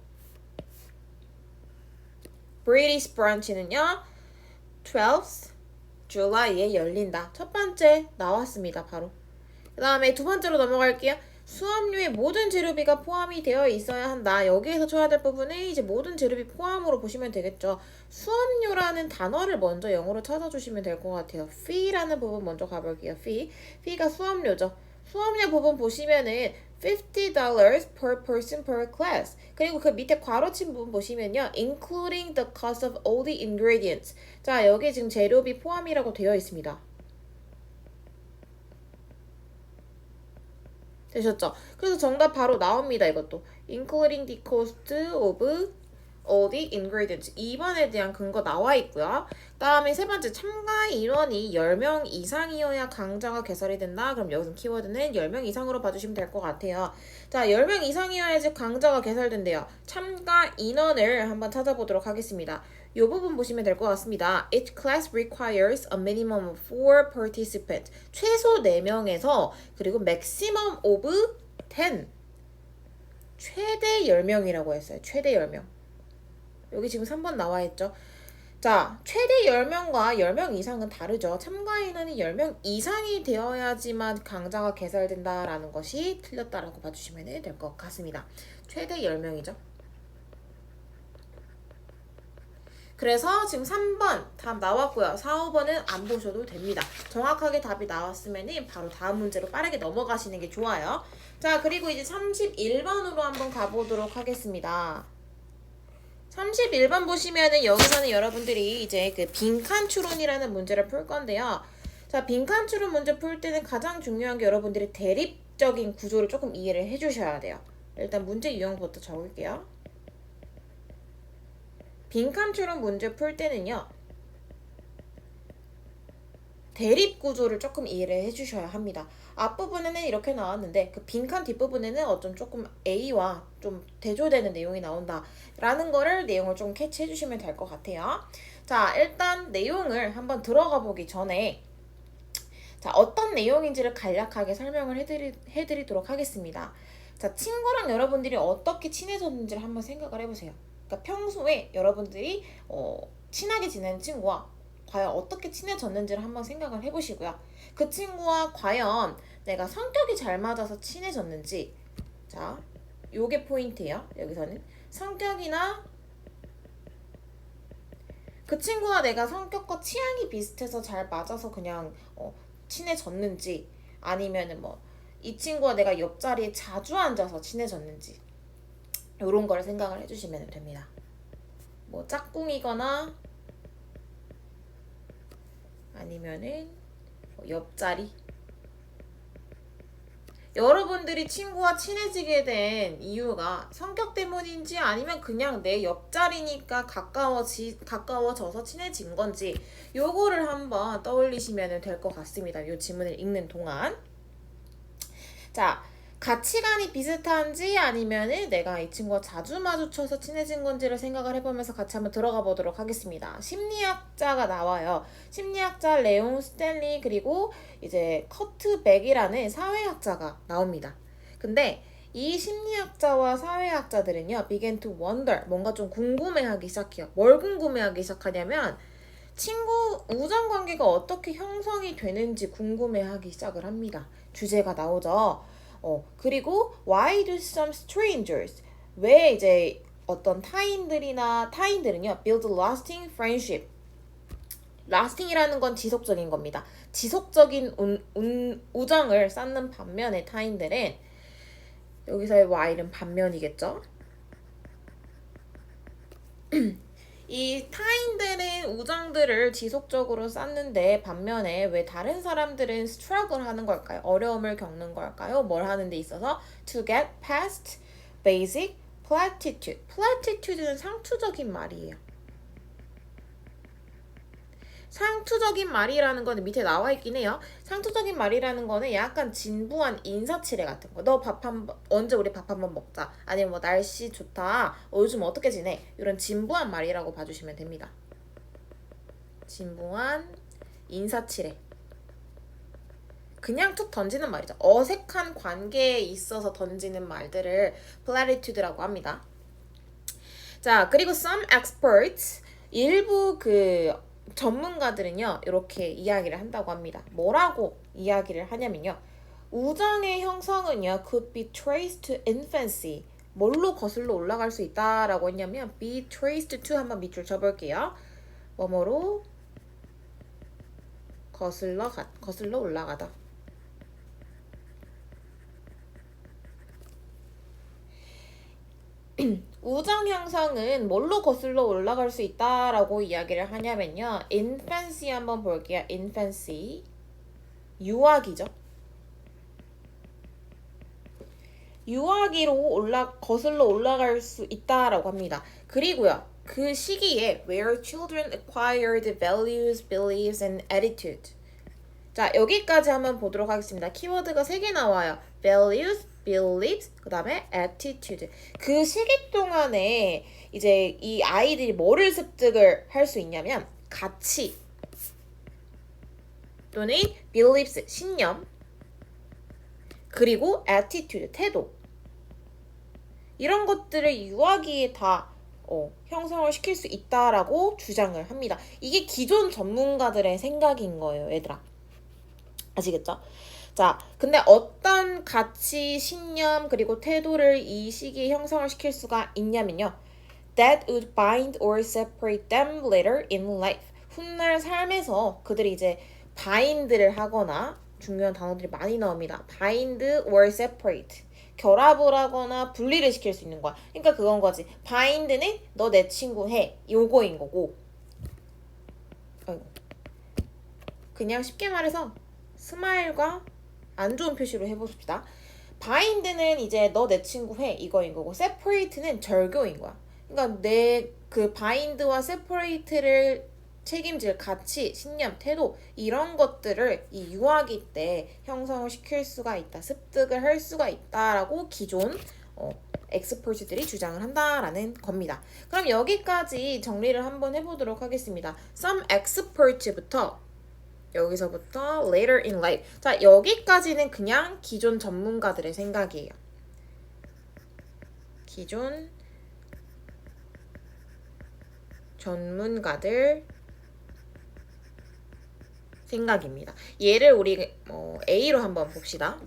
British brunch는요. 12th July에 열린다. 첫 번째 나왔습니다. 바로. 그 다음에 두 번째로 넘어갈게요. 수업료에 모든 재료비가 포함이 되어 있어야 한다. 여기에서 쳐야 될 부분은 이제 모든 재료비 포함으로 보시면 되겠죠. 수업료라는 단어를 먼저 영어로 찾아주시면 될 것 같아요. fee라는 부분 먼저 가볼게요. fee가 수업료죠. 수업료 부분 보시면은 $50 per person per class. 그리고 그 밑에 괄호친 부분 보시면요. including the cost of all the ingredients. 자, 여기 지금 재료비 포함이라고 되어 있습니다. 되셨죠? 그래서 정답 바로 나옵니다. 이것도 including the cost of all the ingredients. 2번에 대한 근거 나와 있고요. 다음에 세 번째, 참가 인원이 10명 이상이어야 강좌가 개설이 된다. 그럼 여기서 키워드는 10명 이상으로 봐주시면 될 것 같아요. 자, 10명 이상이어야지 강좌가 개설된대요. 참가 인원을 한번 찾아보도록 하겠습니다. 이 부분 보시면 될 것 같습니다. Each class requires a minimum of 4 participants. 최소 4명에서 그리고 maximum of 10. 최대 10명이라고 했어요. 최대 10명. 여기 지금 3번 나와 있죠. 자, 최대 10명과 10명 이상은 다르죠. 참가 인원이 10명 이상이 되어야지만 강좌가 개설된다라는 것이 틀렸다라고 봐주시면 될 것 같습니다. 최대 10명이죠. 그래서 지금 3번 답 나왔고요. 4, 5번은 안 보셔도 됩니다. 정확하게 답이 나왔으면 바로 다음 문제로 빠르게 넘어가시는 게 좋아요. 자, 그리고 이제 31번으로 한번 가보도록 하겠습니다. 31번 보시면은 여기서는 여러분들이 이제 그 빈칸 추론이라는 문제를 풀 건데요. 자, 빈칸 추론 문제 풀 때는 가장 중요한 게 여러분들이 대립적인 구조를 조금 이해를 해주셔야 돼요. 일단 문제 유형부터 적을게요. 빈칸 추론 문제 풀 때는요. 대립 구조를 조금 이해를 해주셔야 합니다. 앞부분에는 이렇게 나왔는데 그 빈칸 뒷부분에는 어쩜 조금 A와 좀 대조되는 내용이 나온다 라는 거를 내용을 좀 캐치해 주시면 될 것 같아요. 자, 일단 내용을 한번 들어가 보기 전에 자, 어떤 내용인지를 간략하게 설명을 해드리도록 하겠습니다. 자, 친구랑 여러분들이 어떻게 친해졌는지를 한번 생각을 해보세요. 그러니까 평소에 여러분들이 친하게 지내는 친구와 과연 어떻게 친해졌는지를 한번 생각을 해보시고요. 그 친구와 과연 내가 성격이 잘 맞아서 친해졌는지, 자, 요게 포인트예요. 여기서는 성격이나 그 친구와 내가 성격과 취향이 비슷해서 잘 맞아서 그냥 친해졌는지, 아니면은 뭐 이 친구와 내가 옆자리에 자주 앉아서 친해졌는지, 요런 걸 생각을 해주시면 됩니다. 뭐 짝꿍이거나 아니면은 옆자리. 여러분들이 친구와 친해지게 된 이유가 성격 때문인지 아니면 그냥 내 옆자리니까 가까워져서 친해진 건지 요거를 한번 떠올리시면 될 것 같습니다. 요 지문을 읽는 동안. 자, 가치관이 비슷한지 아니면은 내가 이 친구와 자주 마주쳐서 친해진 건지를 생각을 해보면서 같이 한번 들어가 보도록 하겠습니다. 심리학자가 나와요. 심리학자 레옹 스탠리 그리고 이제 커트 백이라는 사회학자가 나옵니다. 근데 이 심리학자와 사회학자들은요, begin to wonder, 뭔가 좀 궁금해하기 시작해요. 뭘 궁금해하기 시작하냐면 친구 우정 관계가 어떻게 형성이 되는지 궁금해하기 시작을 합니다. 주제가 나오죠. 그리고 why do some strangers? 왜 이제 어떤 타인들은요 build lasting friendship. lasting이라는 건 지속적인 겁니다. 지속적인 우정을 쌓는 반면에 타인들은 여기서의 why는 반면이겠죠. 이 타인들은 우정들을 지속적으로 쌓는데 반면에 왜 다른 사람들은 struggle 하는 걸까요? 어려움을 겪는 걸까요? 뭘 하는 데 있어서 to get past basic platitude. platitude는 상투적인 말이에요. 상투적인 말이라는 거는 밑에 나와 있긴 해요. 상투적인 말이라는 거는 약간 진부한 인사치레 같은 거. 너 언제 우리 밥 한번 먹자. 아니면 뭐 날씨 좋다. 요즘 어떻게 지내? 이런 진부한 말이라고 봐주시면 됩니다. 진부한 인사치레. 그냥 툭 던지는 말이죠. 어색한 관계에 있어서 던지는 말들을 platitude라고 합니다. 자, 그리고 some experts, 일부 전문가들은요 이렇게 이야기를 한다고 합니다. 뭐라고 이야기를 하냐면요, 우정의 형성은요 could be traced to infancy. 뭘로 거슬러 올라갈 수 있다라고 했냐면 be traced to, 한번 밑줄 쳐볼게요. 뭐뭐로 거슬러 올라가다. 우정 형성은 뭘로 거슬러 올라갈 수 있다라고 이야기를 하냐면요, infancy 한번 볼게요. infancy, 유아기죠. 유아기로 거슬러 올라갈 수 있다라고 합니다. 그리고요. 그 시기에 where children acquired values, beliefs, and attitude. 자, 여기까지 한번 보도록 하겠습니다. 키워드가 3개 나와요. values, beliefs, 그 다음에 attitude. 그 시기 동안에 이제 이 아이들이 뭐를 습득을 할 수 있냐면 가치 또는 beliefs, 신념, 그리고 attitude, 태도. 이런 것들을 유아기에 다 형성을 시킬 수 있다라고 주장을 합니다. 이게 기존 전문가들의 생각인 거예요, 얘들아. 아시겠죠? 자, 근데 어떤 가치, 신념, 그리고 태도를 이 시기에 형성을 시킬 수가 있냐면요. That would bind or separate them later in life. 훗날 삶에서 그들이 이제 bind를 하거나 중요한 단어들이 많이 나옵니다. bind or separate. 결합을 하거나 분리를 시킬 수 있는 거야. 그러니까 그건 거지. bind는 너 내 친구 해. 요거인 거고. 아이고. 그냥 쉽게 말해서 스마일과 안 좋은 표시로 해봅시다. bind는 이제 너 내 친구 해 이거인 거고 separate는 절교인 거야. 그러니까 내 그 bind와 separate를 책임질 가치, 신념, 태도 이런 것들을 이 유아기 때 형성을 시킬 수가 있다. 습득을 할 수가 있다라고 기존 엑스퍼트들이 주장을 한다라는 겁니다. 그럼 여기까지 정리를 한번 해보도록 하겠습니다. Some experts부터 여기서부터 later in life. 자, 여기까지는 그냥 기존 전문가들의 생각이에요. 기존 전문가들 생각입니다. 얘를 우리 A로 한번 봅시다.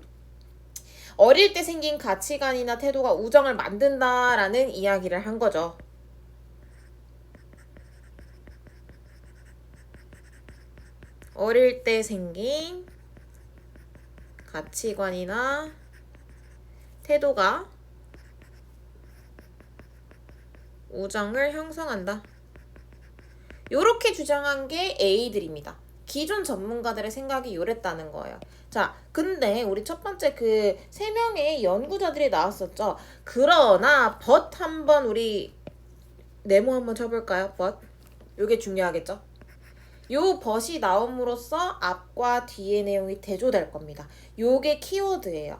어릴 때 생긴 가치관이나 태도가 우정을 만든다라는 이야기를 한 거죠. 어릴 때 생긴 가치관이나 태도가 우정을 형성한다. 요렇게 주장한 게 A들입니다. 기존 전문가들의 생각이 요랬다는 거예요. 자, 근데 우리 첫 번째 그 3명의 연구자들이 나왔었죠. 그러나 but 한번 우리 네모 한번 쳐볼까요? but. 요게 중요하겠죠? 요 but이 나옴으로써 앞과 뒤의 내용이 대조될 겁니다. 요게 키워드예요.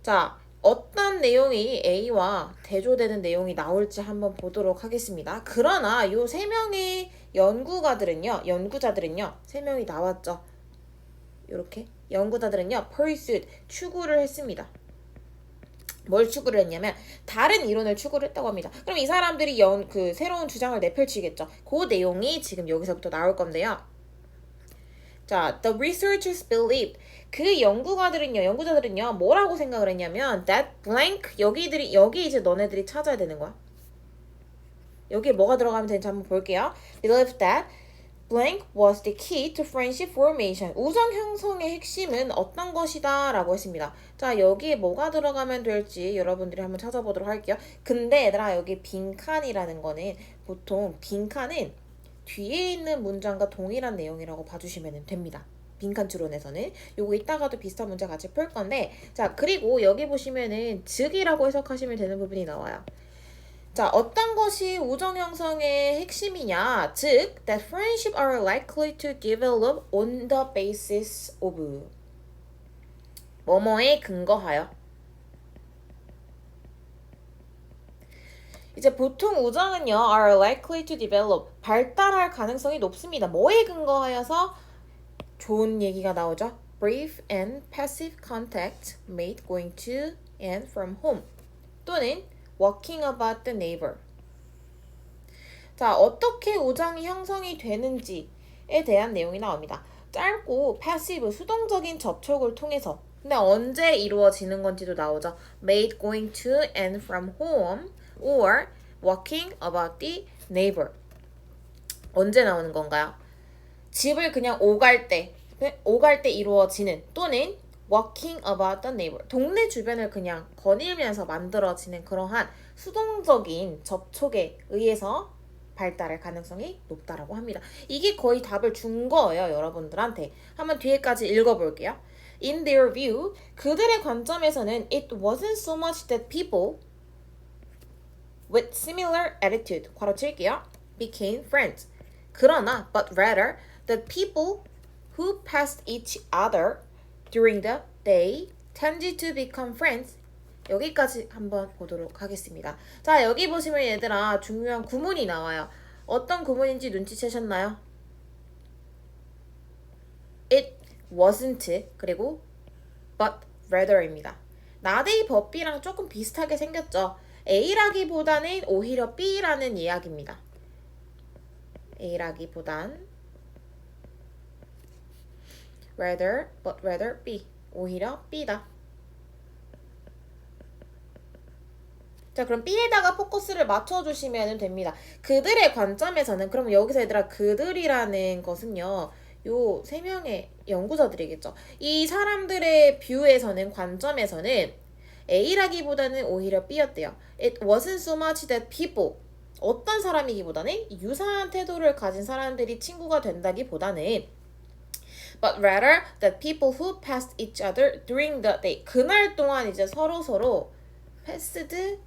자, 어떤 내용이 A와 대조되는 내용이 나올지 한번 보도록 하겠습니다. 그러나 요 3명의 연구자들은요, 3명이 나왔죠. 요렇게 연구자들은요, pursued, 추구를 했습니다. 뭘 추구를 했냐면 다른 이론을 추구를 했다고 합니다. 그럼 이 사람들이 그 새로운 주장을 내펼치겠죠. 그 내용이 지금 여기서부터 나올 건데요. 자, the researchers believed. 그 연구자들은요, 뭐라고 생각을 했냐면 that blank, 여기 이제 너네들이 찾아야 되는 거야. 여기에 뭐가 들어가면 되는지 한번 볼게요. believed that blank was the key to friendship formation. 우정 형성의 핵심은 어떤 것이다 라고 했습니다. 자, 여기에 뭐가 들어가면 될지 여러분들이 한번 찾아보도록 할게요. 근데 얘들아, 여기 빈칸이라는 거는 보통 빈칸은 뒤에 있는 문장과 동일한 내용이라고 봐주시면 됩니다. 빈칸 추론에서는 요거 이따가도 비슷한 문제 같이 풀 건데, 자, 그리고 여기 보시면은 즉이라고 해석하시면 되는 부분이 나와요. 자, 어떤 것이 우정 형성의 핵심이냐? 즉, that friendship are likely to develop on the basis of 뭐뭐에 근거하여. 이제 보통 우정은요, are likely to develop, 발달할 가능성이 높습니다. 뭐에 근거하여서 좋은 얘기가 나오죠? brief and passive contact made going to and from home 또는 walking about the neighbor. 자, 어떻게 우정이 형성이 되는지에 대한 내용이 나옵니다. 짧고 passive, 수동적인 접촉을 통해서. 근데 언제 이루어지는 건지도 나오죠. made going to and from home or walking about the neighbor. 언제 나오는 건가요? 집을 그냥 오갈 때 이루어지는 또는 walking about the neighbor. 동네 주변을 그냥 거닐면서 만들어지는 그러한 수동적인 접촉에 의해서 발달할 가능성이 높다라고 합니다. 이게 거의 답을 준 거예요, 여러분들한테. 한번 뒤에까지 읽어볼게요. In their view, 그들의 관점에서는 it wasn't so much that people with similar attitude, 괄호 칠게요, became friends. 그러나, but rather, the people who passed each other during the day tended to become friends. 여기까지 한번 보도록 하겠습니다. 자, 여기 보시면 얘들아 중요한 구문이 나와요. 어떤 구문인지 눈치채셨나요? It wasn't 그리고 but rather입니다. 나데이 버비랑 조금 비슷하게 생겼죠. A라기보다는 오히려 B라는 이야기입니다. A라기보단 rather, but rather B. 오히려 B다. 자, 그럼 B에다가 포커스를 맞춰주시면 됩니다. 그들의 관점에서는, 그럼 여기서 얘들아 그들이라는 것은요, 요 세 명의 연구자들이겠죠. 이 사람들의 뷰에서는, 관점에서는 A라기보다는 오히려 B였대요. It wasn't so much that people, 어떤 사람이기보다는 유사한 태도를 가진 사람들이 친구가 된다기보다는 but rather that people who passed each other during the day, 그날 동안 이제 서로 passed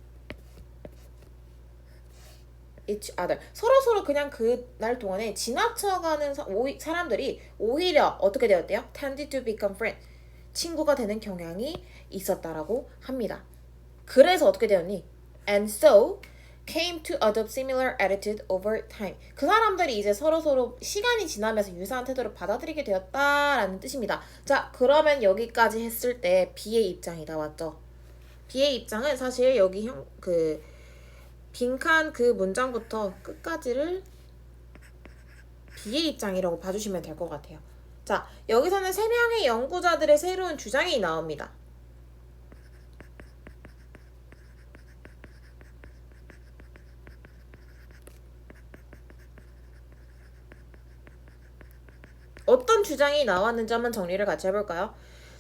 each other, 서로 그냥 그날 동안에 지나쳐가는 사람들이 오히려 어떻게 되었대요? tended to become friends, 친구가 되는 경향이 있었다라고 합니다. 그래서 어떻게 되었니? And so came to adopt similar attitude over time. 그 사람들이 이제 서로 시간이 지나면서 유사한 태도를 받아들이게 되었다라는 뜻입니다. 자, 그러면 여기까지 했을 때 B의 입장이 나왔죠. B의 입장은 사실 여기 빈칸 그 문장부터 끝까지를 B의 입장이라고 봐주시면 될 것 같아요. 자, 여기서는 3명의 연구자들의 새로운 주장이 나옵니다. 어떤 주장이 나왔는지 한번 정리를 같이 해볼까요?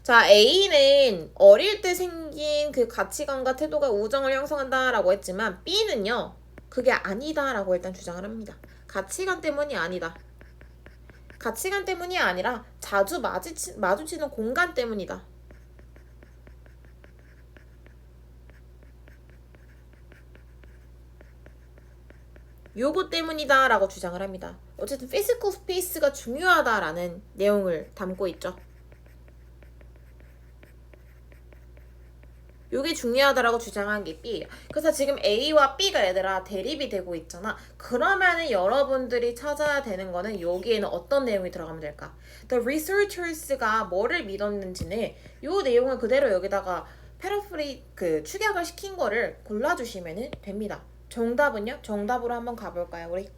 자, A는 어릴 때 생긴 그 가치관과 태도가 우정을 형성한다라고 했지만 B는요, 그게 아니다라고 일단 주장을 합니다. 가치관 때문이 아니다. 가치관 때문이 아니라 자주 마주치는 공간 때문이다. 요거 때문이다 라고 주장을 합니다. 어쨌든 physical space가 중요하다라는 내용을 담고 있죠. 요게 중요하다라고 주장한 게 B예요. 그래서 지금 A와 B가 얘들아 대립이 되고 있잖아. 그러면은 여러분들이 찾아야 되는 거는 여기에는 어떤 내용이 들어가면 될까? The researchers가 뭐를 믿었는지는 요 내용을 그대로 여기다가 축약을 시킨 거를 골라주시면 됩니다. 정답은요? 정답으로 한번 가볼까요, 우리?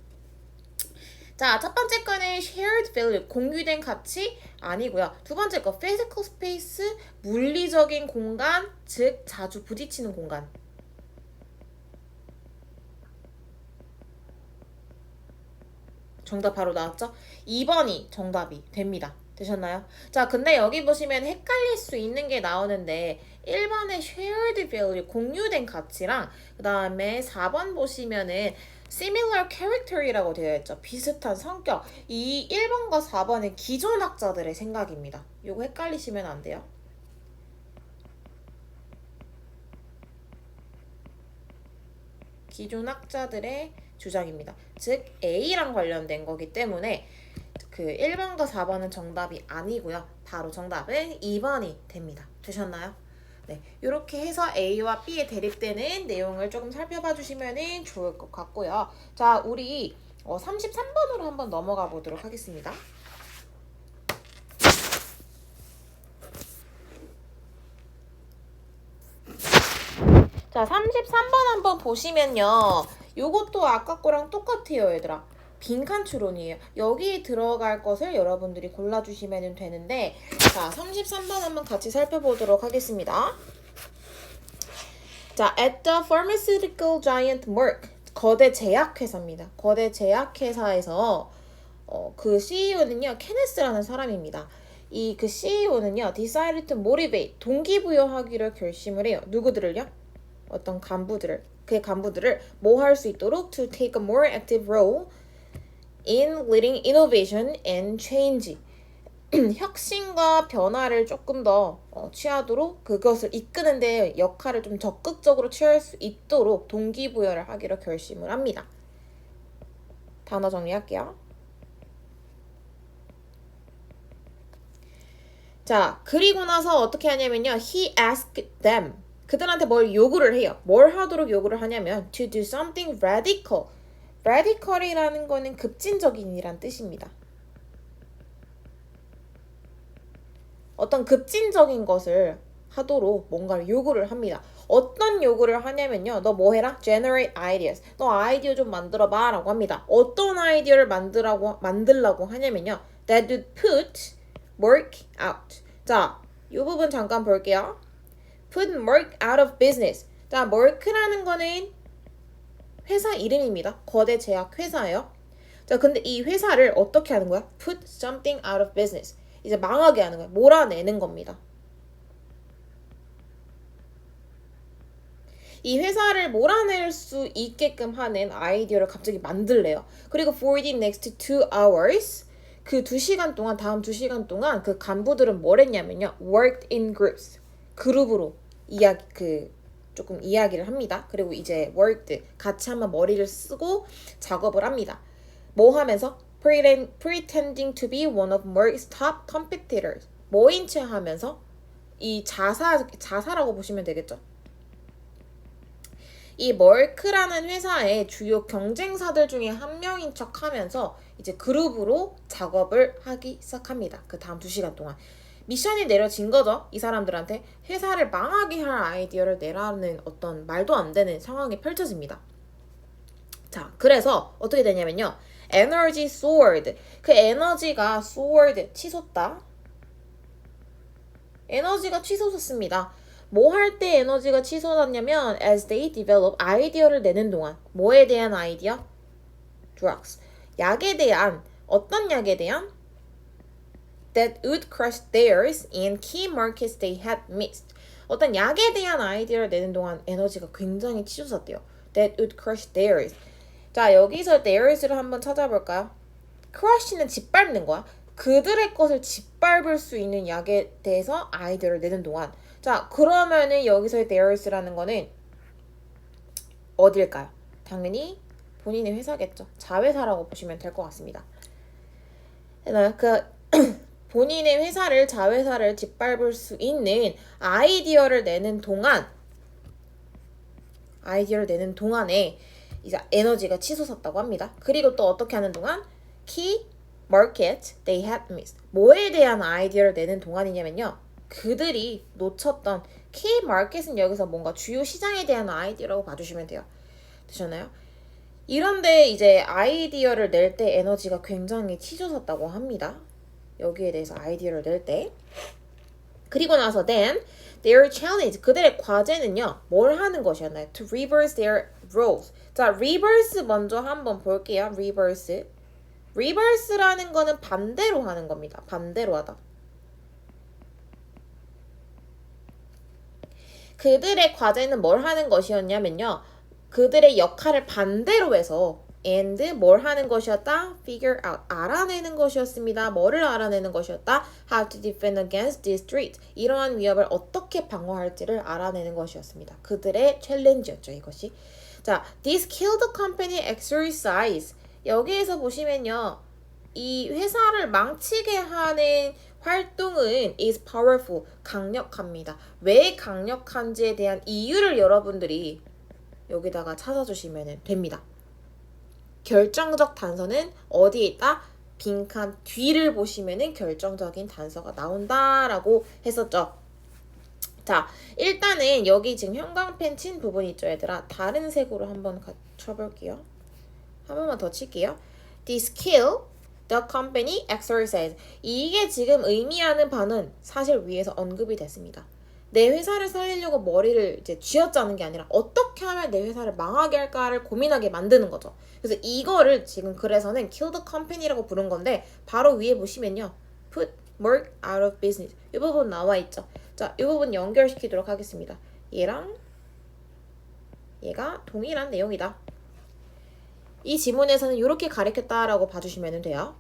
자, 첫 번째 거는 shared value, 공유된 가치 아니고요. 두 번째 거 physical space, 물리적인 공간, 즉 자주 부딪히는 공간. 정답 바로 나왔죠? 2번이 정답이 됩니다. 되셨나요? 자, 근데 여기 보시면 헷갈릴 수 있는 게 나오는데 1번의 shared value, 공유된 가치랑 그 다음에 4번 보시면은 similar character이라고 되어 있죠. 비슷한 성격. 이 1번과 4번은 기존 학자들의 생각입니다. 요거 헷갈리시면 안 돼요. 기존 학자들의 주장입니다. 즉 A랑 관련된 거기 때문에 그 1번과 4번은 정답이 아니고요. 바로 정답은 2번이 됩니다. 되셨나요? 네, 이렇게 해서 A와 B에 대립되는 내용을 조금 살펴봐 주시면 좋을 것 같고요. 자, 우리 33번으로 한번 넘어가 보도록 하겠습니다. 자, 33번 한번 보시면요. 요것도 아까 거랑 똑같아요, 얘들아. 빈칸 추론이에요. 여기 들어갈 것을 여러분들이 골라주시면 되는데, 자, 33번 한번 같이 살펴보도록 하겠습니다. 자, at the pharmaceutical giant Merck, 거대 제약회사입니다. 거대 제약회사에서 그 CEO는요, 케네스라는 사람입니다. 이 그 CEO는요, decided to motivate, 동기부여하기를 결심을 해요. 누구들을요? 어떤 간부들을, 그의 간부들을 뭐 할 수 있도록 to take a more active role in leading innovation and change. 혁신과 변화를 조금 더 취하도록 그것을 이끄는 데 역할을 좀 적극적으로 취할 수 있도록 동기부여를 하기로 결심을 합니다. 단어 정리할게요. 자, 그리고 나서 어떻게 하냐면요. He asked them. 그들한테 뭘 요구를 해요. 뭘 하도록 요구를 하냐면 to do something radical. radical이라는 거는 급진적인이란 뜻입니다. 어떤 급진적인 것을 하도록 뭔가를 요구를 합니다. 어떤 요구를 하냐면요. 너 뭐 해라? generate ideas. 너 아이디어 좀 만들어봐 라고 합니다. 어떤 아이디어를 만들라고 하냐면요. that would put work out. 자, 이 부분 잠깐 볼게요. put work out of business. 자, work라는 거는 회사 이름입니다. 거대 제약 회사예요. 자, 근데 이 회사를 어떻게 하는 거야? put something out of business. 이제 망하게 하는 거야. 몰아내는 겁니다. 이 회사를 몰아낼 수 있게끔 하는 아이디어를 갑자기 만들래요. 그리고 for the next 2 hours 그 2시간 동안 다음 2시간 동안 그 간부들은 뭘 했냐면요. worked in groups. 그룹으로 조금 이야기를 합니다. 그리고 이제 worked 같이 한번 머리를 쓰고 작업을 합니다. 뭐 하면서 pretending to be one of Merck's top competitors. 뭐인 채 하면서 이 자사라고 보시면 되겠죠. 이 멀크라는 회사의 주요 경쟁사들 중에 한 명인 척 하면서 이제 그룹으로 작업을 하기 시작합니다. 그 다음 2시간 동안. 미션이 내려진 거죠. 이 사람들한테 회사를 망하게 할 아이디어를 내라는 어떤 말도 안 되는 상황이 펼쳐집니다. 자, 그래서 어떻게 되냐면요. 에너지 soared. 그 에너지가 soared, 치솟다. 에너지가 치솟았습니다. 뭐 할 때 에너지가 치솟았냐면 as they develop, 아이디어를 내는 동안. 뭐에 대한 아이디어? drugs. 약에 대한, 어떤 약에 대한? that would crush theirs in key markets they had missed. 어떤 약에 대한 아이디어를 내는 동안 에너지가 굉장히 치솟았대요. that would crush theirs. 자, 여기서 theirs를 한번 찾아볼까요? crush는 짓밟는 거야. 그들의 것을 짓밟을 수 있는 약에 대해서 아이디어를 내는 동안. 자, 그러면은 여기서의 theirs라는 거는 어딜까요? 당연히 본인의 회사겠죠. 자회사라고 보시면 될 것 같습니다. 본인의 회사를, 자회사를 짓밟을 수 있는 아이디어를 내는 동안에 이제 에너지가 치솟았다고 합니다. 그리고 또 어떻게 하는 동안? Key market they had missed. 뭐에 대한 아이디어를 내는 동안이냐면요. 그들이 놓쳤던 key market은 여기서 뭔가 주요 시장에 대한 아이디어라고 봐주시면 돼요. 되셨나요? 이런데 이제 아이디어를 낼 때 에너지가 굉장히 치솟았다고 합니다. 여기에 대해서 아이디어를 낼 때. 그리고 나서 then their challenge, 그들의 과제는요. 뭘 하는 것이었나요? To reverse their roles. 자, reverse 먼저 한번 볼게요. reverse. reverse라는 거는 반대로 하는 겁니다. 반대로 하다. 그들의 과제는 뭘 하는 것이었냐면요. 그들의 역할을 반대로 해서 and 뭘 하는 것이었다? figure out, 알아내는 것이었습니다. 뭐를 알아내는 것이었다? how to defend against this threat. 이러한 위협을 어떻게 방어할지를 알아내는 것이었습니다. 그들의 챌린지였죠, 이것이. 자, this killed the company exercise. 여기에서 보시면요. 이 회사를 망치게 하는 활동은 is powerful, 강력합니다. 왜 강력한지에 대한 이유를 여러분들이 여기다가 찾아주시면 됩니다. 결정적 단서는 어디에 있다? 빈칸 뒤를 보시면은 결정적인 단서가 나온다라고 했었죠. 자, 일단은 여기 지금 형광펜 친 부분 있죠, 얘들아. 다른 색으로 한번 쳐볼게요. 한 번만 더 칠게요. This kill the company exercise. 이게 지금 의미하는 바는 사실 위에서 언급이 됐습니다. 내 회사를 살리려고 머리를 이제 쥐어짜는 게 아니라 어떻게 하면 내 회사를 망하게 할까를 고민하게 만드는 거죠. 그래서 이거를 지금 글에서는 kill the company라고 부른 건데 바로 위에 보시면요. put work out of business. 이 부분 나와 있죠. 자, 이 부분 연결시키도록 하겠습니다. 얘랑 얘가 동일한 내용이다. 이 지문에서는 이렇게 가리켰다라고 봐주시면 돼요.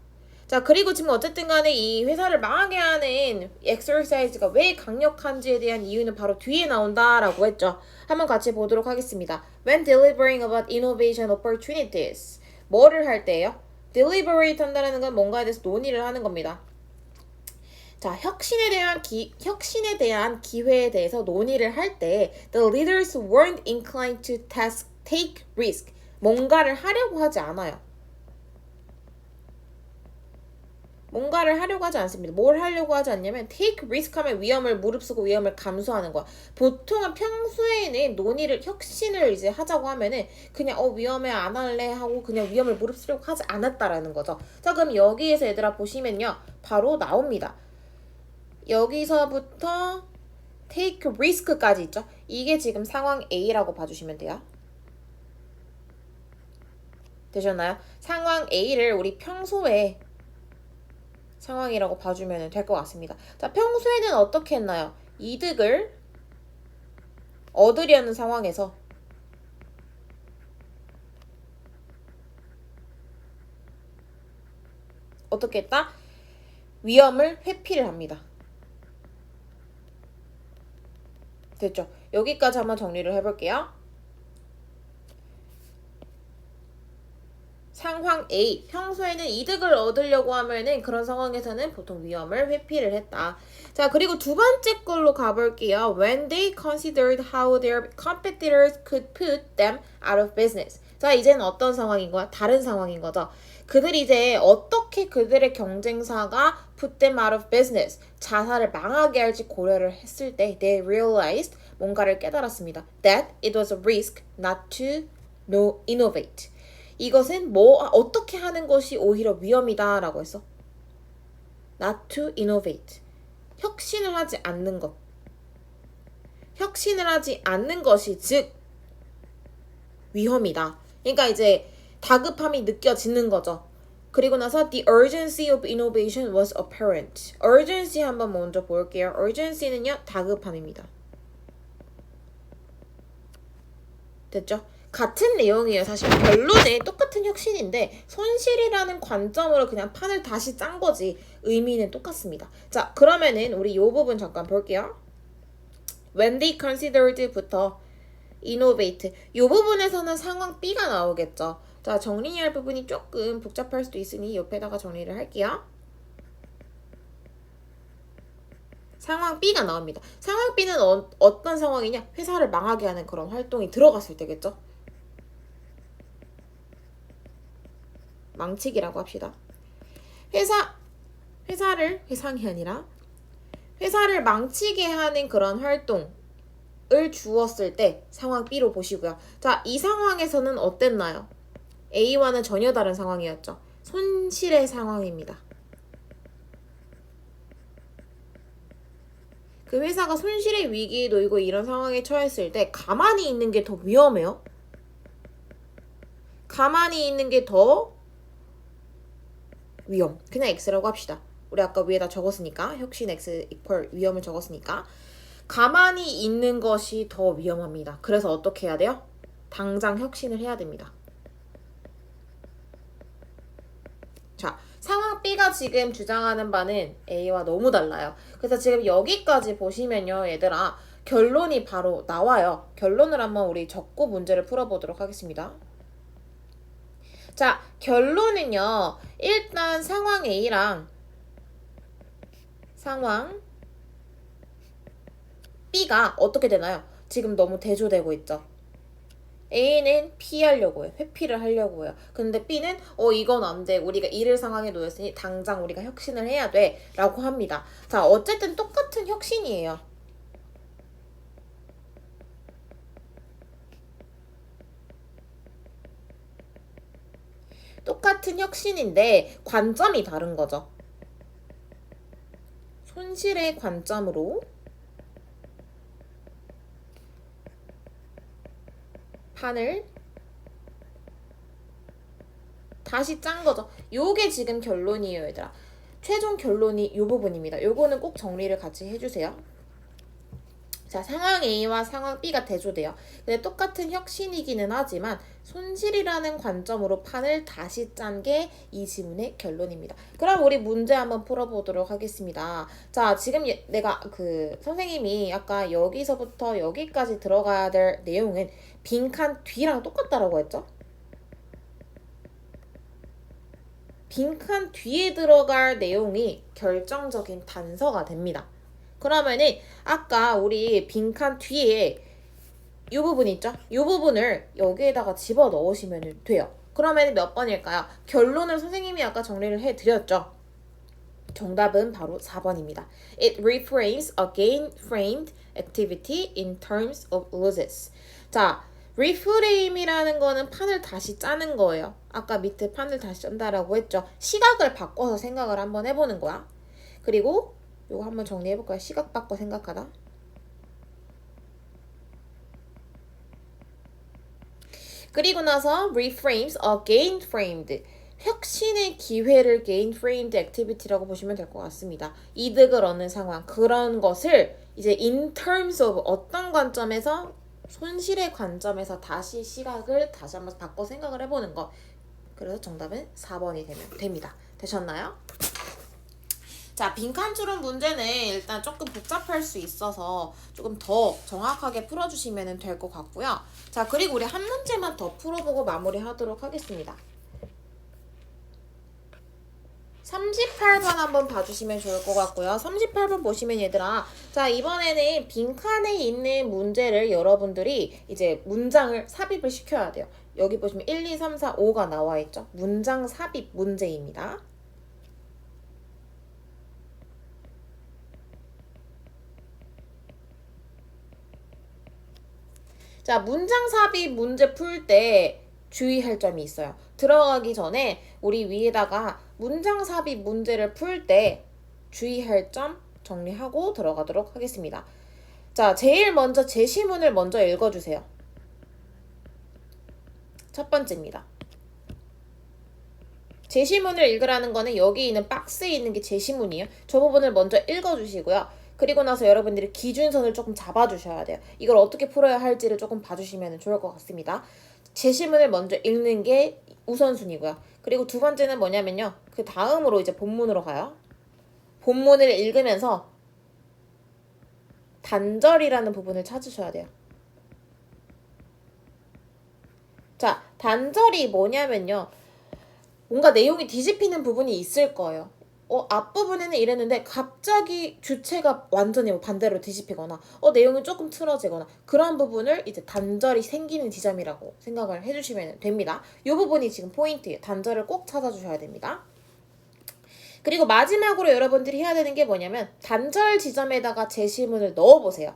자, 그리고 지금 어쨌든 간에 이 회사를 망하게 하는 exercise가 왜 강력한지에 대한 이유는 바로 뒤에 나온다라고 했죠. 한번 같이 보도록 하겠습니다. When deliberating about innovation opportunities. 뭐를 할 때예요? deliberate 한다는 건 뭔가에 대해서 논의를 하는 겁니다. 자, 혁신에 대한 기회에 대해서 논의를 할 때 the leaders weren't inclined to take risk. 뭔가를 하려고 하지 않아요. 뭔가를 하려고 하지 않습니다. 뭘 하려고 하지 않냐면 take risk 하면 위험을 무릅쓰고 위험을 감수하는 거야. 보통은 평소에는 혁신을 이제 하자고 하면은 그냥 위험해 안 할래 하고 그냥 위험을 무릅쓰려고 하지 않았다라는 거죠. 자, 그럼 여기에서 얘들아 보시면요. 바로 나옵니다. 여기서부터 take risk까지 있죠. 이게 지금 상황 A라고 봐주시면 돼요. 되셨나요? 상황 A를 우리 평소에 상황이라고 봐주면 될 것 같습니다. 자, 평소에는 어떻게 했나요? 이득을 얻으려는 상황에서 어떻게 했다? 위험을 회피를 합니다. 됐죠? 여기까지 한번 정리를 해볼게요. 상황 A, 평소에는 이득을 얻으려고 하면은 그런 상황에서는 보통 위험을 회피를 했다. 자, 그리고 두 번째 걸로 가볼게요. When they considered how their competitors could put them out of business. 자, 이제는 어떤 상황인 거야? 다른 상황인 거죠. 그들이 이제 어떻게 그들의 경쟁사가 put them out of business, 자사를 망하게 할지 고려를 했을 때 they realized, 뭔가를 깨달았습니다. That it was a risk not to innovate. 이것은 어떻게 하는 것이 오히려 위험이다 라고 했어. Not to innovate. 혁신을 하지 않는 것. 혁신을 하지 않는 것이 즉 위험이다. 그러니까 이제 다급함이 느껴지는 거죠. 그리고 나서 the urgency of innovation was apparent. urgency 한번 먼저 볼게요. urgency는요, 다급함입니다. 됐죠? 같은 내용이에요. 사실 결론은 똑같은 혁신인데 손실이라는 관점으로 그냥 판을 다시 짠 거지 의미는 똑같습니다. 자, 그러면은 우리 이 부분 잠깐 볼게요. When they considered부터 innovate. 이 부분에서는 상황 B가 나오겠죠. 자, 정리해야 할 부분이 조금 복잡할 수도 있으니 옆에다가 정리를 할게요. 상황 B가 나옵니다. 상황 B는 어떤 상황이냐? 회사를 망하게 하는 그런 활동이 들어갔을 때겠죠. 망치기라고 합시다. 회상이 아니라 회사를 망치게 하는 그런 활동을 주었을 때 상황 B로 보시고요. 자, 이 상황에서는 어땠나요? A와는 전혀 다른 상황이었죠. 손실의 상황입니다. 그 회사가 손실의 위기에 놓이고 이런 상황에 처했을 때 가만히 있는 게 더 위험해요. 가만히 있는 게 더 위험. 그냥 X라고 합시다. 우리 아까 위에다 적었으니까 혁신 X 이퀄 위험을 적었으니까 가만히 있는 것이 더 위험합니다. 그래서 어떻게 해야 돼요? 당장 혁신을 해야 됩니다. 자, 상황 B가 지금 주장하는 바는 A와 너무 달라요. 그래서 지금 여기까지 보시면요, 얘들아, 결론이 바로 나와요. 결론을 한번 우리 적고 문제를 풀어보도록 하겠습니다. 자, 결론은요, 일단 상황 A랑 상황 B가 어떻게 되나요? 지금 너무 대조되고 있죠. A는 피하려고 해요. 회피를 하려고 해요. 근데 B는 이건 안 돼. 우리가 이를 상황에 놓였으니 당장 우리가 혁신을 해야 돼. 라고 합니다. 자, 어쨌든 똑같은 혁신이에요. 똑같은 혁신인데 관점이 다른 거죠. 손실의 관점으로 판을 다시 짠 거죠. 요게 지금 결론이에요, 얘들아. 최종 결론이 요 부분입니다. 요거는 꼭 정리를 같이 해주세요. 자, 상황 A와 상황 B가 대조돼요. 근데 똑같은 혁신이기는 하지만 손실이라는 관점으로 판을 다시 짠 게 이 지문의 결론입니다. 그럼 우리 문제 한번 풀어보도록 하겠습니다. 자, 지금 내가 선생님이 아까 여기서부터 여기까지 들어가야 될 내용은 빈칸 뒤랑 똑같다라고 했죠? 빈칸 뒤에 들어갈 내용이 결정적인 단서가 됩니다. 그러면은 아까 우리 빈칸 뒤에 이 부분 있죠? 이 부분을 여기에다가 집어 넣으시면 돼요. 그러면 몇 번일까요? 결론을 선생님이 아까 정리를 해드렸죠? 정답은 바로 4번입니다. It reframes a gain-framed activity in terms of losses. 자, reframe이라는 거는 판을 다시 짜는 거예요. 아까 밑에 판을 다시 짠다라고 했죠. 시각을 바꿔서 생각을 한번 해보는 거야. 그리고 이거 한번 정리해볼까요? 시각 바꿔 생각하다. 그리고 나서 reframes a gain-framed 혁신의 기회를 gain-framed activity라고 보시면 될 것 같습니다. 이득을 얻는 상황 그런 것을 이제 in terms of 어떤 관점에서 손실의 관점에서 다시 시각을 다시 한번 바꿔 생각을 해보는 것. 그래서 정답은 4번이 되면 됩니다. 되셨나요? 자, 빈칸줄은 문제는 일단 조금 복잡할 수 있어서 조금 더 정확하게 풀어주시면 될 것 같고요. 자, 그리고 우리 한 문제만 더 풀어보고 마무리하도록 하겠습니다. 38번 한번 봐주시면 좋을 것 같고요. 38번 보시면 얘들아, 자, 이번에는 빈칸에 있는 문제를 여러분들이 이제 문장을 삽입을 시켜야 돼요. 여기 보시면 1, 2, 3, 4, 5가 나와 있죠. 문장 삽입 문제입니다. 자, 문장 삽입 문제 풀 때 주의할 점이 있어요. 들어가기 전에 우리 위에다가 문장 삽입 문제를 풀 때 주의할 점 정리하고 들어가도록 하겠습니다. 자, 제일 먼저 제시문을 먼저 읽어주세요. 첫 번째입니다. 제시문을 읽으라는 거는 여기 있는 박스에 있는 게 제시문이에요. 저 부분을 먼저 읽어주시고요. 그리고 나서 여러분들이 기준선을 조금 잡아주셔야 돼요. 이걸 어떻게 풀어야 할지를 조금 봐주시면 좋을 것 같습니다. 제시문을 먼저 읽는 게 우선순위고요. 그리고 두 번째는 뭐냐면요. 그 다음으로 이제 본문으로 가요. 본문을 읽으면서 단절이라는 부분을 찾으셔야 돼요. 자, 단절이 뭐냐면요. 뭔가 내용이 뒤집히는 부분이 있을 거예요. 앞부분에는 이랬는데 갑자기 주체가 완전히 반대로 뒤집히거나 내용이 조금 틀어지거나 그런 부분을 이제 단절이 생기는 지점이라고 생각을 해주시면 됩니다. 이 부분이 지금 포인트예요. 단절을 꼭 찾아주셔야 됩니다. 그리고 마지막으로 여러분들이 해야 되는 게 뭐냐면 단절 지점에다가 제시문을 넣어보세요.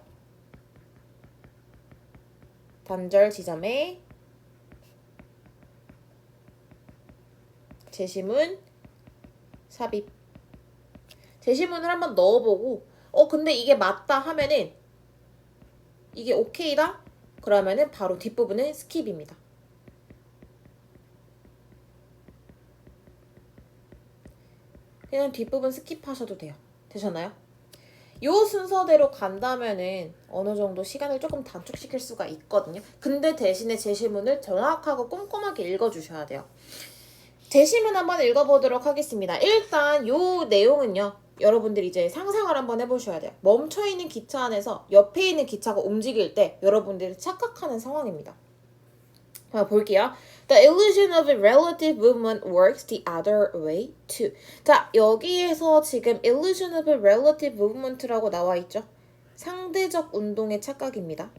단절 지점에 제시문 삽입 제시문을 한번 넣어보고 근데 이게 맞다 하면은 이게 오케이다? 그러면은 바로 뒷부분은 스킵입니다. 그냥 뒷부분 스킵하셔도 돼요. 되셨나요? 요 순서대로 간다면은 어느 정도 시간을 조금 단축시킬 수가 있거든요. 근데 대신에 제시문을 정확하고 꼼꼼하게 읽어주셔야 돼요. 제시문 한번 읽어보도록 하겠습니다. 일단 요 내용은요. 여러분들이 이제 상상을 한번 해보셔야 돼요. 멈춰있는 기차 안에서 옆에 있는 기차가 움직일 때 여러분들이 착각하는 상황입니다. 한번 볼게요. The illusion of a relative movement works the other way too. 자, 여기에서 지금 illusion of a relative movement라고 나와 있죠? 상대적 운동의 착각입니다.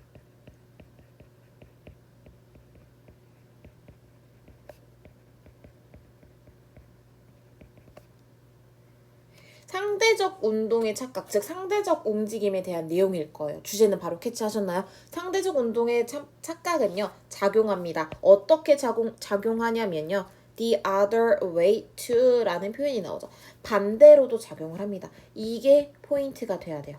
상대적 운동의 착각, 즉 상대적 움직임에 대한 내용일 거예요. 주제는 바로 캐치하셨나요? 상대적 운동의 착각은요. 작용합니다. 어떻게 작용하냐면요. The other way to 라는 표현이 나오죠. 반대로도 작용을 합니다. 이게 포인트가 돼야 돼요.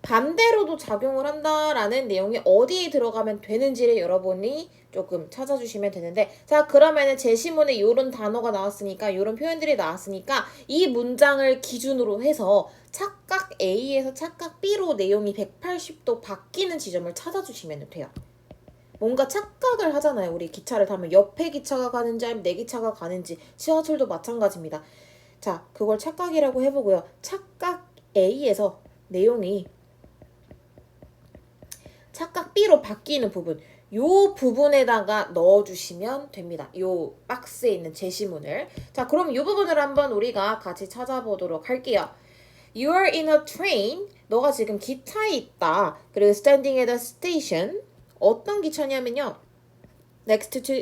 반대로도 작용을 한다라는 내용이 어디에 들어가면 되는지를 여러분이 조금 찾아주시면 되는데, 자, 그러면은 제시문에 요런 단어가 나왔으니까, 요런 표현들이 나왔으니까 이 문장을 기준으로 해서 착각 A에서 착각 B로 내용이 180도 바뀌는 지점을 찾아주시면 돼요. 뭔가 착각을 하잖아요. 우리 기차를 타면 옆에 기차가 가는지 아니면 내 기차가 가는지, 지하철도 마찬가지입니다. 자, 그걸 착각이라고 해보고요. 착각 A에서 내용이 착각 B로 바뀌는 부분, 요 부분에다가 넣어주시면 됩니다. 요 박스에 있는 제시문을. 자, 그럼 요 부분을 한번 우리가 같이 찾아보도록 할게요. You are in a train. 너가 지금 기차에 있다. 그리고 standing at a station. 어떤 기차냐면요. Next to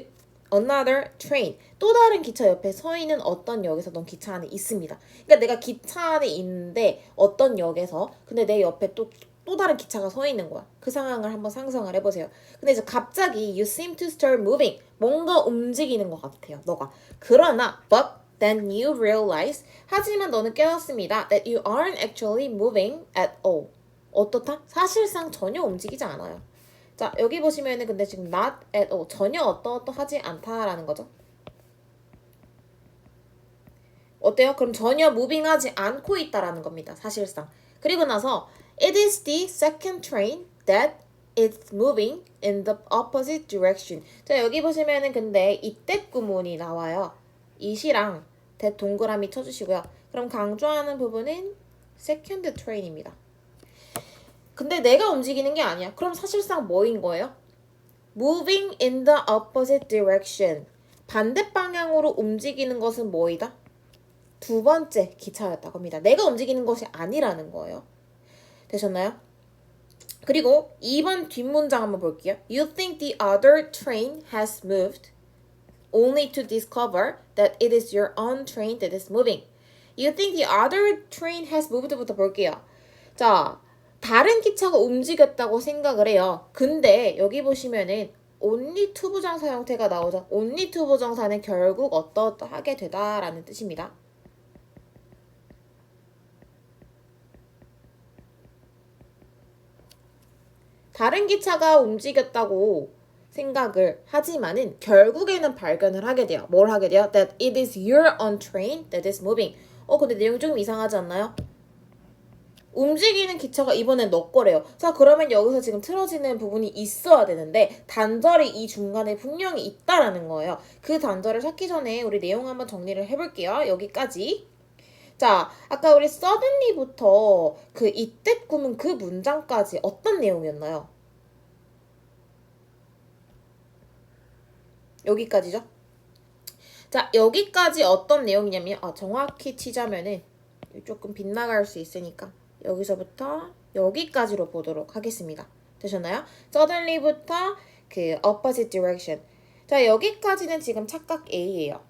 another train. 또 다른 기차 옆에 서 있는 어떤 역에서 넌 기차 안에 있습니다. 그러니까 내가 기차 안에 있는데 어떤 역에서 근데 내 옆에 또 다른 기차가 서 있는 거야. 그 상황을 한번 상상을 해보세요. 근데 이제 갑자기 you seem to start moving. 뭔가 움직이는 것 같아요. 너가. 그러나 but then you realize 하지만 너는 깨닫습니다. that you aren't actually moving at all. 어떻다? 사실상 전혀 움직이지 않아요. 자, 여기 보시면은 근데 지금 not at all. 전혀 어떠하지 않다라는 거죠. 어때요? 그럼 전혀 무빙하지 않고 있다라는 겁니다. 사실상. 그리고 나서 it is the second train that is moving in the opposite direction. 자, 여기 보시면은 근데 이때 구문이 나와요. 이시랑 대 동그라미 쳐주시고요. 그럼 강조하는 부분은 second train입니다. 근데 내가 움직이는 게 아니야. 그럼 사실상 뭐인 거예요? Moving in the opposite direction. 반대 방향으로 움직이는 것은 뭐이다? 두 번째 기차였다고 합니다. 내가 움직이는 것이 아니라는 거예요. 되셨나요? 그리고 2번 뒷문장 한번 볼게요. You think the other train has moved only to discover that it is your own train that is moving. You think the other train has moved부터 볼게요. 자, 다른 기차가 움직였다고 생각을 해요. 근데 여기 보시면은 only to 부정사 형태가 나오죠. only to 부정사는 결국 어떠하게 되다라는 뜻입니다. 다른 기차가 움직였다고 생각을 하지만은 결국에는 발견을 하게 돼요. 뭘 하게 돼요? That it is your own train that is moving. 근데 내용이 좀 이상하지 않나요? 움직이는 기차가 이번엔 너 거래요. 자, 그러면 여기서 지금 틀어지는 부분이 있어야 되는데 단절이 이 중간에 분명히 있다라는 거예요. 그 단절을 찾기 전에 우리 내용 한번 정리를 해볼게요. 여기까지. 자, 아까 우리 suddenly부터 그 이때 꿈은 그 문장까지 어떤 내용이었나요? 여기까지죠? 자, 여기까지 어떤 내용이냐면 정확히 치자면은 조금 빗나갈 수 있으니까 여기서부터 여기까지로 보도록 하겠습니다. 되셨나요? suddenly부터 그 opposite direction. 자, 여기까지는 지금 착각 A예요.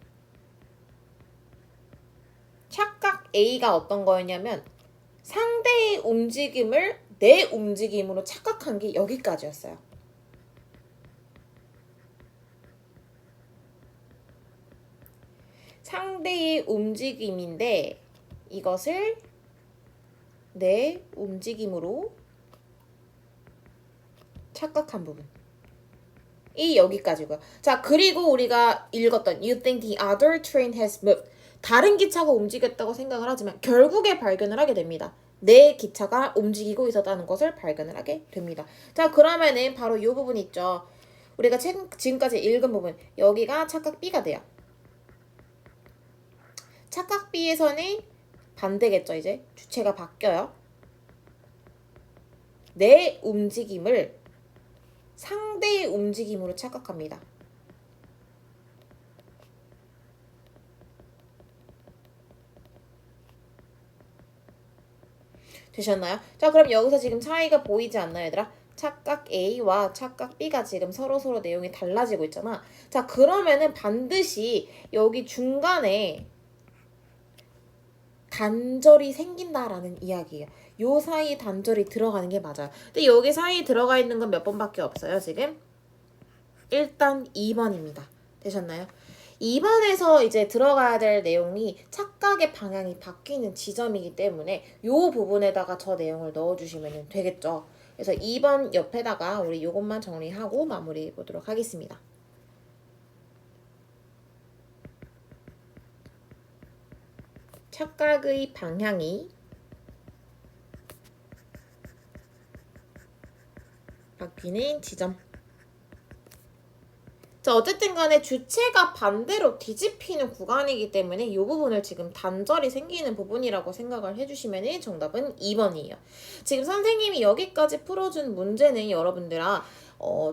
착각 A가 어떤 거였냐면 상대의 움직임을 내 움직임으로 착각한 게 여기까지였어요. 상대의 움직임인데 이것을 내 움직임으로 착각한 부분. 이 여기까지고요. 자, 그리고 우리가 읽었던 You think the other train has moved. 다른 기차가 움직였다고 생각을 하지만 결국에 발견을 하게 됩니다. 내 기차가 움직이고 있었다는 것을 발견을 하게 됩니다. 자, 그러면은 바로 이 부분 있죠. 우리가 지금까지 읽은 부분. 여기가 착각 B가 돼요. 착각 B에서는 반대겠죠. 이제 주체가 바뀌어요. 내 움직임을 상대의 움직임으로 착각합니다. 되셨나요? 자, 그럼 여기서 지금 차이가 보이지 않나요, 얘들아? 착각 A와 착각 B가 지금 서로 내용이 달라지고 있잖아. 자, 그러면은 반드시 여기 중간에 단절이 생긴다라는 이야기예요. 요 사이에 단절이 들어가는 게 맞아요. 근데 여기 사이에 들어가 있는 건 몇 번밖에 없어요, 지금? 일단 2번입니다. 되셨나요? 2번에서 이제 들어가야 될 내용이 착각의 방향이 바뀌는 지점이기 때문에 이 부분에다가 저 내용을 넣어주시면 되겠죠. 그래서 2번 옆에다가 우리 이것만 정리하고 마무리해 보도록 하겠습니다. 착각의 방향이 바뀌는 지점. 자, 어쨌든 간에 주체가 반대로 뒤집히는 구간이기 때문에 이 부분을 지금 단절이 생기는 부분이라고 생각을 해주시면 정답은 2번이에요. 지금 선생님이 여기까지 풀어준 문제는 여러분들아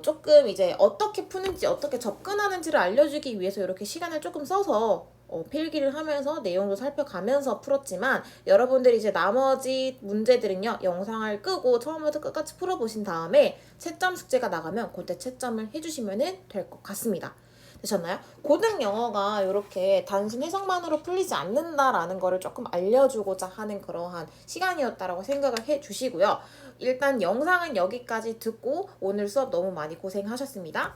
조금 이제 어떻게 푸는지 어떻게 접근하는지를 알려주기 위해서 이렇게 시간을 조금 써서 필기를 하면서 내용도 살펴가면서 풀었지만 여러분들이 이제 나머지 문제들은요 영상을 끄고 처음부터 끝까지 풀어보신 다음에 채점 숙제가 나가면 그때 채점을 해주시면 될 것 같습니다. 되셨나요? 고등 영어가 이렇게 단순 해석만으로 풀리지 않는다라는 거를 조금 알려주고자 하는 그러한 시간이었다라고 생각을 해주시고요. 일단 영상은 여기까지 듣고 오늘 수업 너무 많이 고생하셨습니다.